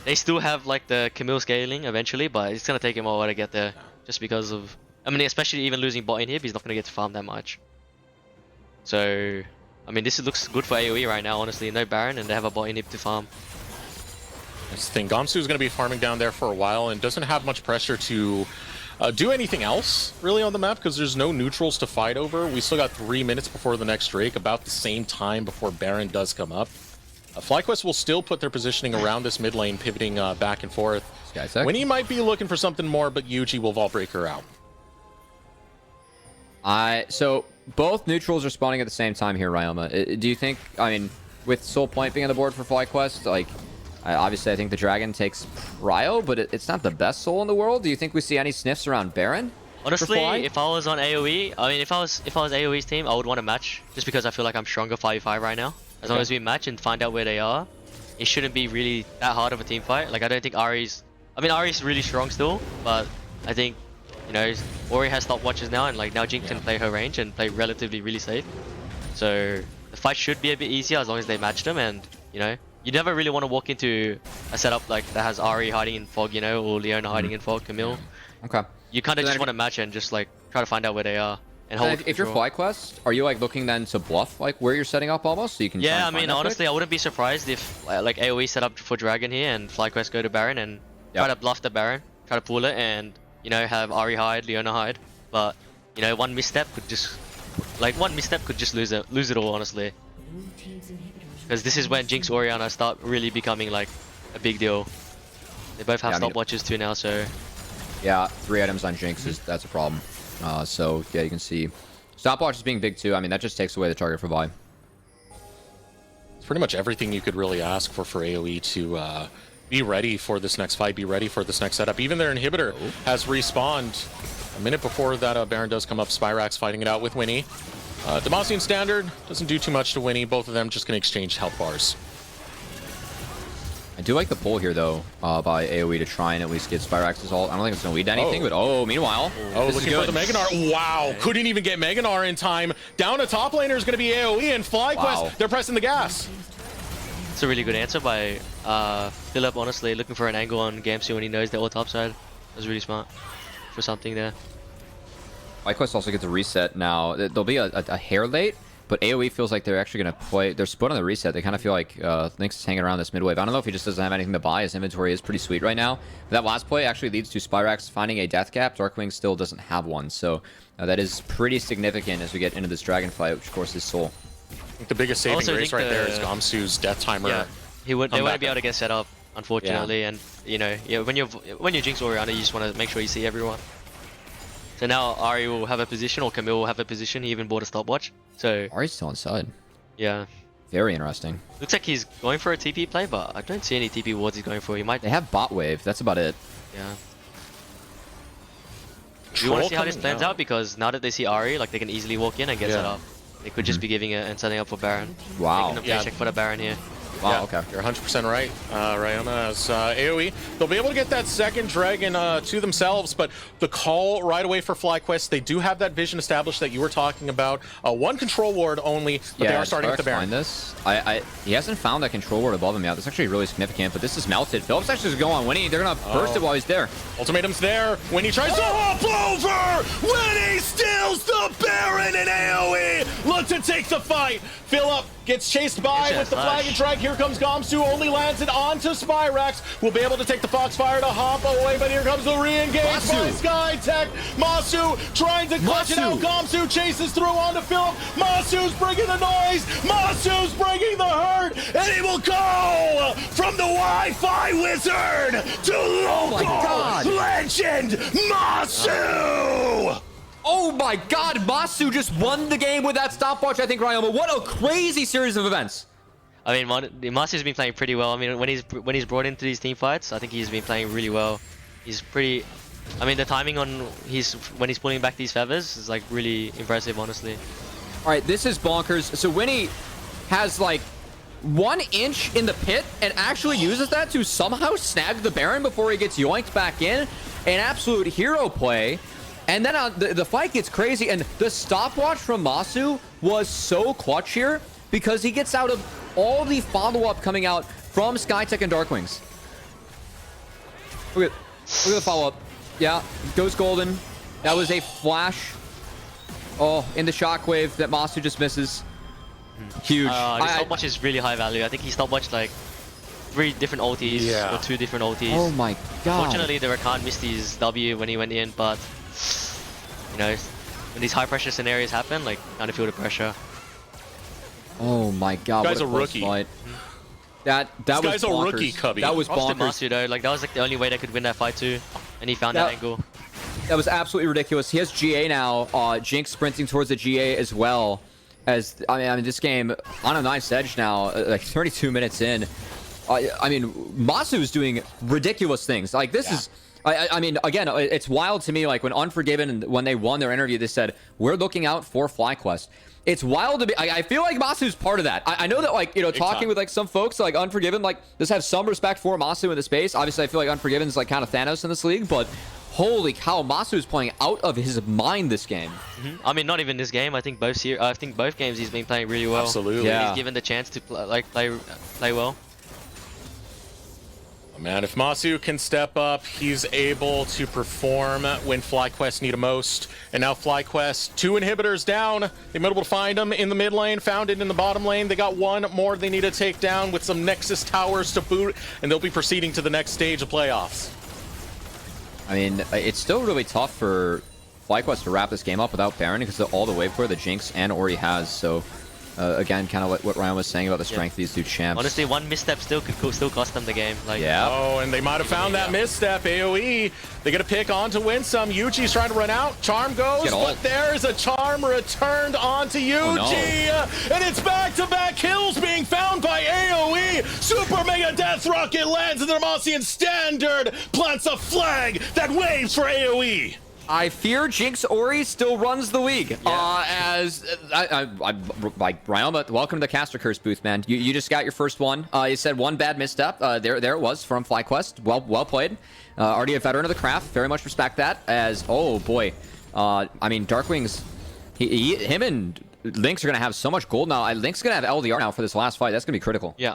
they still have like the Camille scaling eventually, but it's gonna take him a while to get there, just because of. I mean, especially even losing bot inhib, he's not gonna get to farm that much. So, I mean, this looks good for AoE right now. Honestly, no Baron, and they have a bot inhib to farm. That's the thing. Gamsu's going to be farming down there for a while and doesn't have much pressure to do anything else really on the map because there's no neutrals to fight over. We still got 3 minutes before the next Drake, about the same time before Baron does come up. FlyQuest will still put their positioning around this mid lane, pivoting back and forth. Winnie might be looking for something more, but Yuji will Vault Breaker out. So both neutrals are spawning at the same time here, Ryoma. Do you think, I mean, with Soul Point being on the board for FlyQuest, like, obviously I think the Dragon takes Prio, but it's not the best soul in the world. Do you think we see any sniffs around Baron? Honestly, if I was on AoE, I mean, if I was AoE's team, I would want to match, just because I feel like I'm stronger 5v5 right now. As long as we match and find out where they are, it shouldn't be really that hard of a team fight. Like, I don't think Ari's really strong still, but I think, you know, Ori has stopwatches now, and like now Jinx can play her range and play relatively really safe. So the fight should be a bit easier as long as they match them, and you know, you never really want to walk into a setup like that has Ari hiding in fog, you know, or Leona hiding in fog, Camille. Okay. You kind of just want to match and just like try to find out where they are and hold. If you're FlyQuest, are you like looking then to bluff like where you're setting up almost so you can? Yeah, I mean honestly, I wouldn't be surprised if like AoE set up for Dragon here and FlyQuest go to Baron and try to bluff the Baron, try to pull it, and you know, have Ari hide, Leona hide, but you know, one misstep could just lose it all, honestly. Because this is when Jinx Orianna start really becoming like a big deal. They both have stopwatches too now, so yeah, 3 items on Jinx that's a problem. So yeah, you can see stopwatches being big too. I mean, that just takes away the target for Vi. It's pretty much everything you could really ask for AoE to be ready for this next fight, be ready for this next setup. Even their inhibitor has respawned a minute before that Baron does come up. Spirax fighting it out with Winnie. Demacian standard doesn't do too much to Winnie. Both of them just going to exchange health bars. I do like the pull here, though, by AOE to try and at least get Spirax's ult. I don't think it's going to lead to anything, but meanwhile. Looking for the Meganar. Wow, couldn't even get Meganar in time. Down to top laner is going to be AOE and FlyQuest. Wow. They're pressing the gas. It's a really good answer by Philip, honestly, looking for an angle on Gamsu when he knows they're all topside. That was really smart for something there. FlyQuest also gets a reset now. There'll be a hair late, but AOE feels like they're actually going to play. They're split on the reset. They kind of feel like Lynx is hanging around this mid wave. I don't know if he just doesn't have anything to buy. His inventory is pretty sweet right now. But that last play actually leads to Spirax finding a death cap. Darkwing still doesn't have one, so that is pretty significant as we get into this dragon fight, which of course is Soul. I think the biggest saving grace right there is Gamsu's death timer. Yeah, they wouldn't be able to get set up, unfortunately, and you know, when you Jinx Orianna, you just want to make sure you see everyone. So now Ari will have a position, or Camille will have a position. He even bought a stopwatch. So Ari's still inside. Yeah. Very interesting. Looks like he's going for a TP play, but I don't see any TP wards he's going for. He might. They have bot wave. That's about it. Yeah. Do you want to see how this plans out? Because now that they see Ari, like they can easily walk in and get set up. They could just be giving it and setting up for Baron. Wow. Taking a paycheck for the Baron here. Yeah, Wow, okay. You're 100% right, Ryoma, as AOE. They'll be able to get that second dragon to themselves, but the call right away for FlyQuest, they do have that vision established that you were talking about. One control ward only, but they are starting with the Baron. This. He hasn't found that control ward above him yet. That's actually really significant, but this is melted. Phillips actually is going on Winnie. They're going to burst it while he's there. Ultimatum's there. Winnie tries to hop over! Winnie steals the Baron and AOE! Look to take the fight! Philip gets chased by with the flag and strike. Here comes Gamsu, only lands it onto Spirax. Will be able to take the Foxfire to hop away, but here comes the re-engage by Skytech. Masu trying to clutch it out. Gamsu chases through onto Philip. Masu's bringing the noise. Masu's bringing the hurt, and he will go from the Wi-Fi wizard to local legend Masu. Oh my god, Masu just won the game with that stopwatch, I think, Ryoma. What a crazy series of events. I mean, Masu's been playing pretty well. I mean, when he's brought into these team fights, I think he's been playing really well. He's pretty... I mean, the timing on when he's pulling back these feathers is like really impressive, honestly. Alright, this is bonkers. So Winnie has like 1 inch in the pit and actually uses that to somehow snag the Baron before he gets yoinked back in. An absolute hero play. And then the fight gets crazy, and the stopwatch from Masu was so clutch here because he gets out of all the follow-up coming out from Skytech and Darkwings. Look at the follow-up. Yeah, goes golden. That was a flash. Oh, in the shockwave that Masu just misses. Huge. This stopwatch is really high value. I think he stopwatched like 3 different ultis or 2 different ultis. Oh my god. Fortunately, the Rakan missed his W when he went in, but you know, when these high pressure scenarios happen, like kind of feel the pressure. Oh my god, this guy's a rookie. That this was guy's a rookie, Cubby. That was bonkers. Masu, though, like that was like the only way they could win that fight too, and he found that angle. That was absolutely ridiculous. He has GA now. Jinx sprinting towards the GA as well. As I mean, this game on a nice edge now, like 32 minutes in. I mean, Masu is doing ridiculous things. Like this is. I mean, again, it's wild to me, like when Unforgiven, when they won their interview, they said, we're looking out for FlyQuest. It's wild to be, I feel like Masu's part of that. I know that, like, you know, talking with like some folks, like Unforgiven, like, just have some respect for Masu in the space. Obviously, I feel like Unforgiven is like kind of Thanos in this league, but holy cow, Masu is playing out of his mind this game. I mean, not even this game. I think both games he's been playing really well. Absolutely. He's given the chance to play well. Man, if Masu can step up, he's able to perform when FlyQuest need him most. And now FlyQuest, 2 inhibitors down. They've been able to find him in the mid lane, found it in the bottom lane. They got 1 more they need to take down with some Nexus towers to boot, and they'll be proceeding to the next stage of playoffs. I mean, it's still really tough for FlyQuest to wrap this game up without Baron because of all the wave clear that Jinx and Ori has, so... again, kind of what Ryan was saying about the strength of these 2 champs. Honestly, 1 misstep still could still cost them the game. Like, Oh, and they might have found that misstep. AOE, they get a pick on to win some. Yuji's trying to run out. Charm goes, but there's a charm returned onto Yuji. And it's back-to-back kills being found by AOE. Super Mega Death Rocket lands in the Demacian Standard. Plants a flag that waves for AOE. I fear Jinx Ori still runs the league. As like Ryoma, welcome to the Caster Curse booth, man. You just got your first one. You said one bad misstep. There it was from FlyQuest. Well played. Already a veteran of the craft. Very much respect that. As oh boy, I mean Darkwing's, him and Lynx are gonna have so much gold now. Lynx is gonna have LDR now for this last fight. That's gonna be critical. Yeah.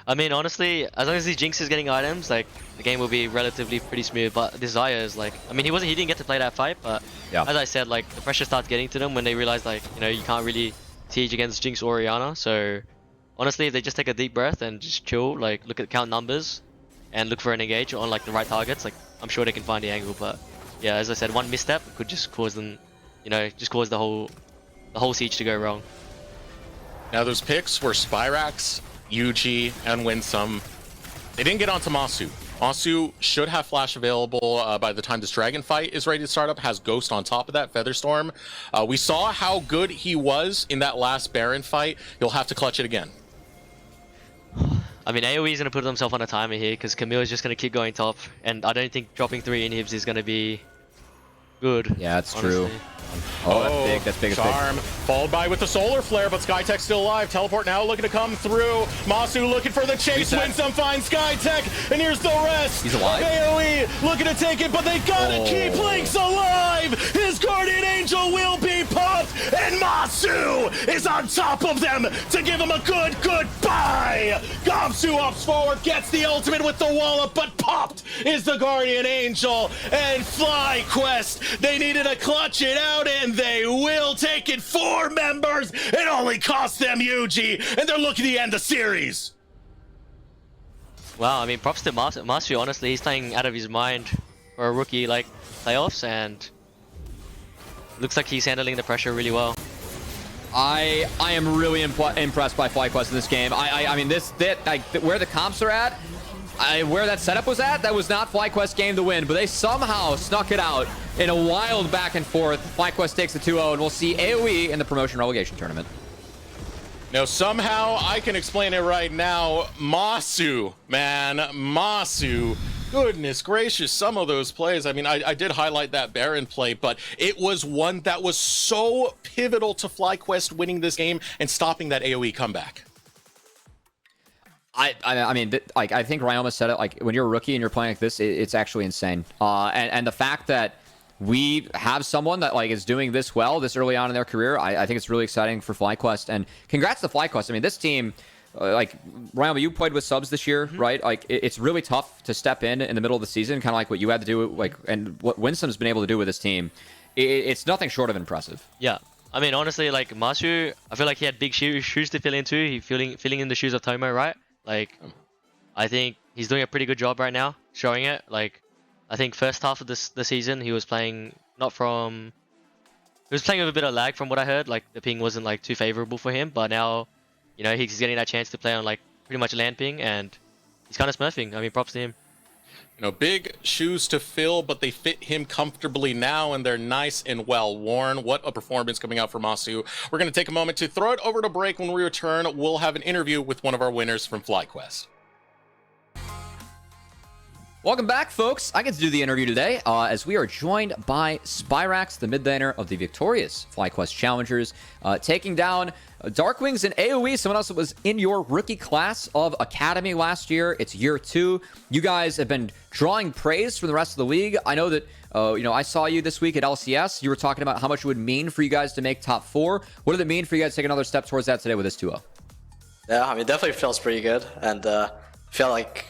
I mean, honestly, as long as he Jinx is getting items, like, the game will be relatively pretty smooth. But this Xayah is like, I mean, he didn't get to play that fight, but as I said, like, the pressure starts getting to them when they realize, like, you know, you can't really siege against Jinx or Orianna. So, honestly, if they just take a deep breath and just chill, like, look at count numbers and look for an engage on, like, the right targets, like, I'm sure they can find the angle. But, yeah, as I said, one misstep could just cause them, you know, just cause the whole siege to go wrong. Now, those picks were Spirax, Yuji, and Winsome. They didn't get onto Masu. Masu should have flash available by the time this dragon fight is ready to start up, has Ghost on top of that, Featherstorm. We saw how good he was in that last Baron fight. You'll have to clutch it again. I mean, AOE is going to put himself on a timer here because Camille is just going to keep going top, and I don't think dropping 3 inhibs is going to be good. Yeah, that's honestly. true. Oh, that's big. Charm, followed by with the Solar Flare, but Skytech still alive. Teleport now looking to come through. Masu looking for the chase. Winsome finds Skytech, and here's the rest. He's alive. AOE looking to take it, but they gotta keep Lynx alive. His Guardian Angel will be popped, and Masu is on top of them to give him a goodbye. Gobsu ups forward, gets the ultimate with the wallop, but popped is the Guardian Angel. And FlyQuest, they needed to clutch it out, and they will take it. 4 members. It only cost them Yuji, and they're looking to end the series. Wow, I mean, props to Masu. Honestly, he's playing out of his mind for a rookie like playoffs, and looks like he's handling the pressure really well. I am really impressed by FlyQuest in this game. I mean, where the comps are at, where that setup was at, that was not FlyQuest game to win, but they somehow snuck it out in a wild back and forth. FlyQuest takes the 2-0, and we'll see AOE in the promotion relegation tournament. Now, somehow, I can explain it right now. Masu, man, Masu. Goodness gracious, some of those plays. I mean, I did highlight that Baron play, but it was one that was so pivotal to FlyQuest winning this game and stopping that AOE comeback. I mean, like, I think Ryoma said it, like, when you're a rookie and you're playing like this, it's actually insane. And the fact that we have someone that, like, is doing this well this early on in their career, I think it's really exciting for FlyQuest. And congrats to FlyQuest. I mean, this team, like, Ryoma, you played with subs this year, right? Like, it's really tough to step in the middle of the season, kind of like what you had to do, like, and what Winsome's been able to do with this team. It's nothing short of impressive. Yeah. I mean, honestly, like, Masu, I feel like he had big shoes to fill into. He's filling in the shoes of Tomo, right? Like, I think he's doing a pretty good job right now, showing it. Like, I think first half of the season, he was playing with a bit of lag from what I heard. Like, the ping wasn't, like, too favorable for him. But now, you know, he's getting that chance to play on, like, pretty much land ping, and he's kind of smurfing. I mean, props to him. You know, big shoes to fill, but they fit him comfortably now, and they're nice and well worn. What a performance coming out from Masu. We're going to take a moment to throw it over to break. When we return, we'll have an interview with one of our winners from FlyQuest. Welcome back, folks. I get to do the interview today as we are joined by Spirax, the mid laner of the victorious FlyQuest Challengers, taking down Darkwings and AOE, someone else that was in your rookie class of Academy last year. It's year 2. You guys have been drawing praise from the rest of the league. I know that, you know, I saw you this week at LCS. You were talking about how much it would mean for you guys to make top 4. What did it mean for you guys to take another step towards that today with this 2-0? Yeah, I mean, it definitely feels pretty good, and feel like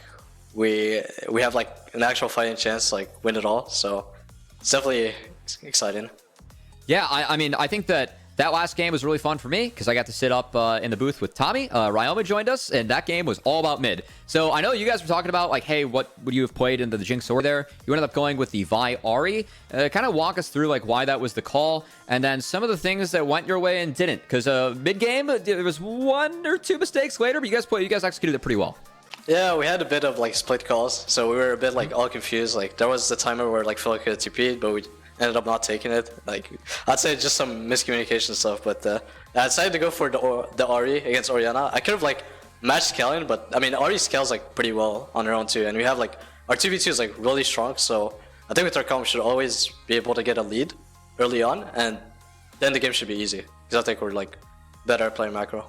we have like an actual fighting chance to like win it all. So it's definitely exciting. Yeah, I mean, I think that last game was really fun for me because I got to sit up in the booth with Tommy. Ryoma joined us, and that game was all about mid. So I know you guys were talking about, like, hey, what would you have played into the Jinx or there? You ended up going with the Vi Ahri. Kind of walk us through, like, why that was the call, and then some of the things that went your way and didn't. Because mid-game, there was 1 or 2 mistakes later, but you guys executed it pretty well. Yeah, we had a bit of like split calls, so we were a bit like all confused. Like there was the timer where like FLYC could TP'd, but we ended up not taking it. Like I'd say just some miscommunication stuff. But I decided to go for the Ahri against Orianna. I could have like matched Scallion, but I mean Ahri scales like pretty well on her own too, and we have like our 2v2 is like really strong. So I think with our comp, we should always be able to get a lead early on, and then the game should be easy. Because I think we're like better at playing macro.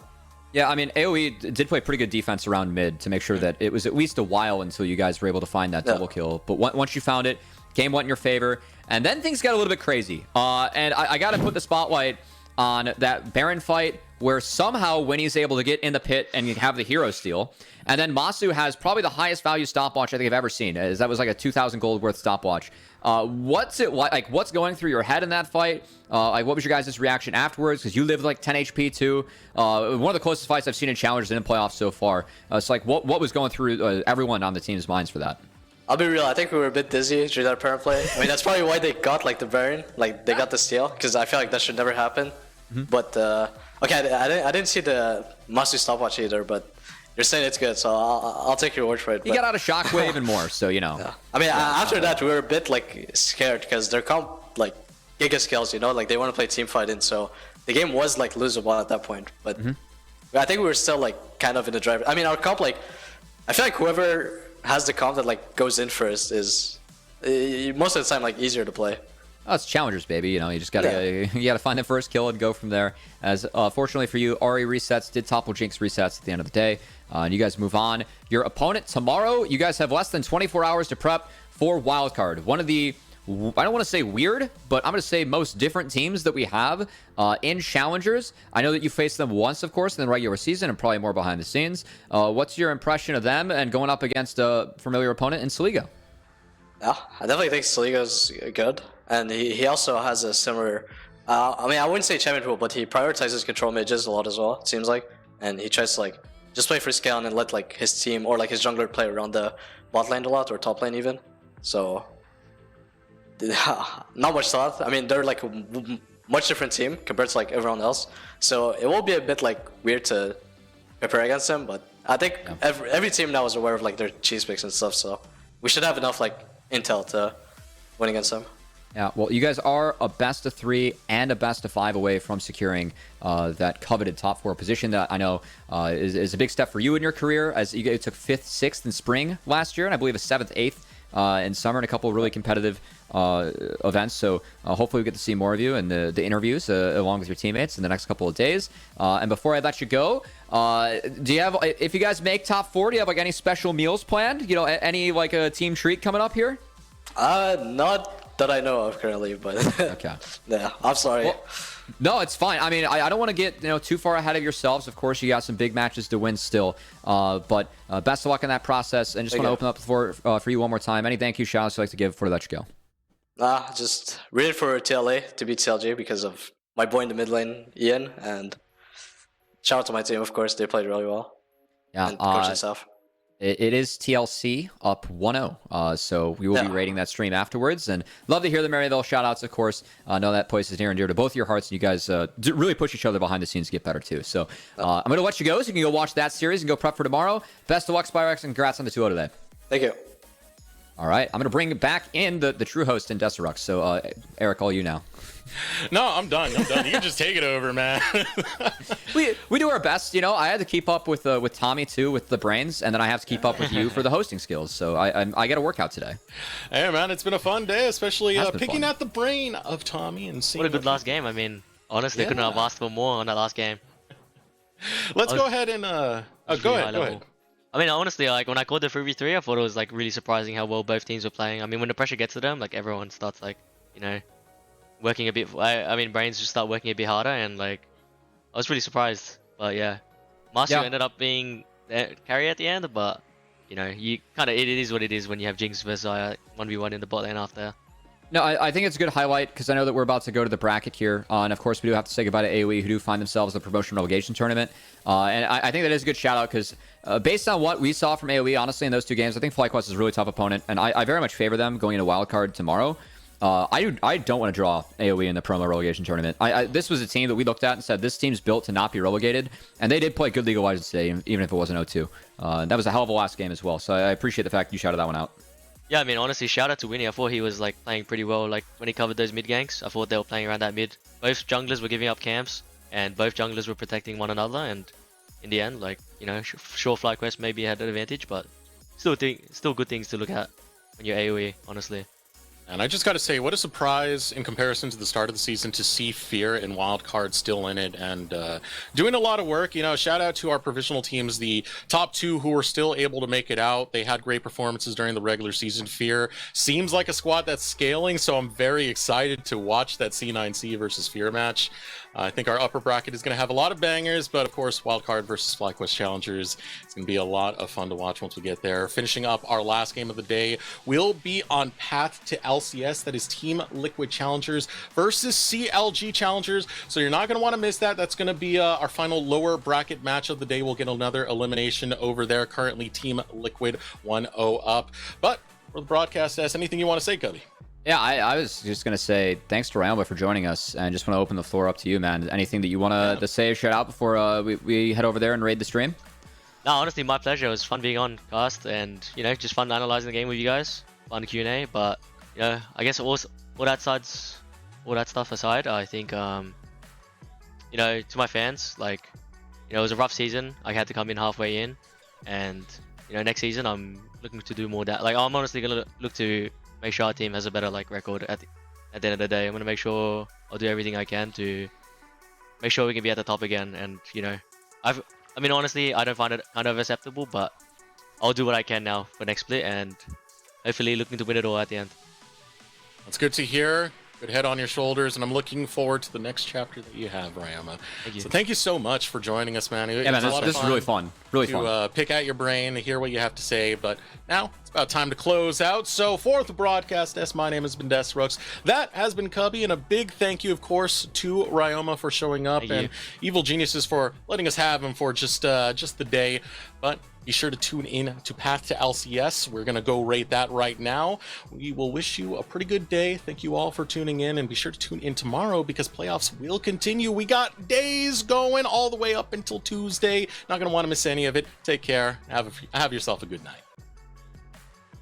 Yeah, I mean, AOE did play pretty good defense around mid to make sure that it was at least a while until you guys were able to find that double kill. But once you found it, game went in your favor, and then things got a little bit crazy. And I got to put the spotlight on that Baron fight where somehow Winnie's able to get in the pit and you have the hero steal. And then Masu has probably the highest value stopwatch I think I've ever seen. As that was like a 2,000 gold worth stopwatch. What's it like? What's going through your head in that fight? Like, what was your guys' reaction afterwards? Because you lived like 10 HP too. One of the closest fights I've seen in Challengers and in playoffs so far. It's like, what was going through everyone on the team's minds for that? I'll be real, I think we were a bit dizzy during that parent play. I mean, that's probably why they got like the Baron, like they got the steal, because I feel like that should never happen. But okay, I didn't see the Masu stopwatch either, but you're saying it's good, so I'll take your word for it. He got out of Shockwave and more, so you know. Yeah. I mean, after that, we were a bit like scared because their comp like giga skills, you know, like they want to play team fighting, so the game was like losable at that point. But I think we were still like kind of in the drive. I mean, our comp, like, I feel like whoever has the comp that like goes in first is most of the time like easier to play. Oh, it's Challengers, baby. You know, you just gotta you gotta find the first kill and go from there. As fortunately for you, Ari resets did topple Jinx resets at the end of the day, and you guys move on. Your opponent tomorrow, you guys have less than 24 hours to prep for Wildcard. One of the, I don't want to say weird, but I'm going to say most different teams that we have in Challengers. I know that you faced them once, of course, in the regular season, and probably more behind the scenes. What's your impression of them and going up against a familiar opponent in Saligo? Yeah, I definitely think Saligo's good, and he also has a similar. I mean, I wouldn't say champion pool, but he prioritizes control mages a lot as well. It seems like, and he tries to like just play for scale and let like his team or like his jungler play around the bot lane a lot or top lane even. So not much thought. I mean, they're like a much different team compared to like everyone else. So it will be a bit like weird to prepare against them, but I think every team now is aware of like their cheese picks and stuff. So we should have enough like intel to win against them. Yeah, well, you guys are a best of 3 and a best of 5 away from securing that coveted top 4 position that I know is a big step for you in your career, as you took 5th, 6th in spring last year, and I believe a 7th, 8th in summer, and a couple of really competitive events. So hopefully we get to see more of you in the interviews along with your teammates in the next couple of days. And before I let you go, do you have, if you guys make top 4, do you have like any special meals planned? You know, any like a team treat coming up here? Not that I know of currently, but okay. Yeah, I'm sorry. Well, no, it's fine. I mean, I don't want to get too far ahead of yourselves. Of course, you got some big matches to win still. But best of luck in that process. And just want to open up the floor for you one more time. Any thank you shout-outs you'd like to give before I let you go? Just rooting for TLA to beat CLG because of my boy in the mid lane, Ian, and shout out to my team, of course. They played really well. Yeah, and coaching staff. It is TLC up 1-0, so we will be rating that stream afterwards. And love to hear the Maryville shout-outs, of course. I know that place is near and dear to both your hearts, and you guys really push each other behind the scenes to get better, too. So I'm going to let you go, so you can go watch that series and go prep for tomorrow. Best of luck, Spirax, and congrats on the 2-0 today. Thank you. All right, I'm going to bring back in the true host in Deserux. So, Eric, all you now. No, I'm done. You can just take it over, man. we do our best. I had to keep up with Tommy too with the brains, and then I have to keep up with you for the hosting skills. So I got a workout today. Hey man, it's been a fun day, especially picking at the brain of Tommy and seeing. What a good last game. I mean, honestly, couldn't have asked for more on that last game. Let's go ahead and go ahead. I mean, honestly, like when I called the 3v3, I thought it was like really surprising how well both teams were playing. I mean, when the pressure gets to them, like everyone starts like, working a bit. I mean, brains just start working a bit harder, and like I was really surprised. But yeah, Masu ended up being carry at the end. But you kind of it is what it is when you have Jinx versus 1v1 in the bot lane after. No, I think it's a good highlight because I know that we're about to go to the bracket here. And of course, we do have to say goodbye to AOE, who do find themselves in the promotion relegation tournament. And I think that is a good shout out because based on what we saw from AOE, honestly, in those 2 games, I think FlyQuest is a really tough opponent. And I very much favor them going into wildcard tomorrow. I don't want to draw AOE in the promo relegation tournament. This was a team that we looked at and said, this team's built to not be relegated. And they did play good League of Legends today, even if it wasn't 0-2. That was a hell of a last game as well. So I appreciate the fact you shouted that one out. Yeah, I mean, honestly, shout out to Winnie. I thought he was like playing pretty well. Like when he covered those mid ganks, I thought they were playing around that mid. Both junglers were giving up camps, and both junglers were protecting one another. And in the end, like sure, FlyQuest maybe had an advantage, but still good things to look at when you're AOE, honestly. And I just got to say, what a surprise in comparison to the start of the season to see Fear and Wildcard still in it and doing a lot of work. You know, shout out to our provisional teams, the top two who were still able to make it out. They had great performances during the regular season. Fear seems like a squad that's scaling, so I'm very excited to watch that C9C versus Fear match. I think our upper bracket is going to have a lot of bangers, but of course, Wildcard versus FlyQuest Challengers, it's going to be a lot of fun to watch once we get there. Finishing up our last game of the day, we'll be on path to LCS, that is Team Liquid Challengers versus CLG Challengers, so you're not going to want to miss that. That's going to be our final lower bracket match of the day. We'll get another elimination over there. Currently, Team Liquid 1-0 up. But for the broadcast, anything you want to say, Cubby? Yeah, I was just going to say thanks to Ryoma for joining us, and just want to open the floor up to you, man. Anything that you want to say or shout out before we head over there and raid the stream? No, honestly, my pleasure. It was fun being on cast, and you know, just fun analyzing the game with you guys, fun Q&A. But you know, I guess all that stuff aside, I think you know, to my fans, like, you know, it was a rough season. I had to come in halfway in, and you know, next season I'm looking to do more. Like, I'm honestly gonna look to make sure our team has a better like record at the end of the day. I'm gonna make sure I'll do everything I can to make sure we can be at the top again. And you know, I mean, honestly, I don't find it kind of acceptable, but I'll do what I can now for next split, and hopefully looking to win it all at the end. That's good to hear. Good head on your shoulders, and I'm looking forward to the next chapter that you have, Ryoma. Thank you. So thank you so much for joining us, man. Yeah, man, this is really fun. Really fun. To pick out your brain, to hear what you have to say, but now it's about time to close out. So for the broadcast, my name has been Desrooks. That has been Cubby, and a big thank you, of course, to Ryoma for showing up, and Evil Geniuses for letting us have him for just the day. But be sure to tune in to Path to LCS. We're going to go rate that right now. We will wish you a pretty good day. Thank you all for tuning in, and be sure to tune in tomorrow because playoffs will continue. We got days going all the way up until Tuesday. Not going to want to miss any of it. Take care. Have yourself a good night.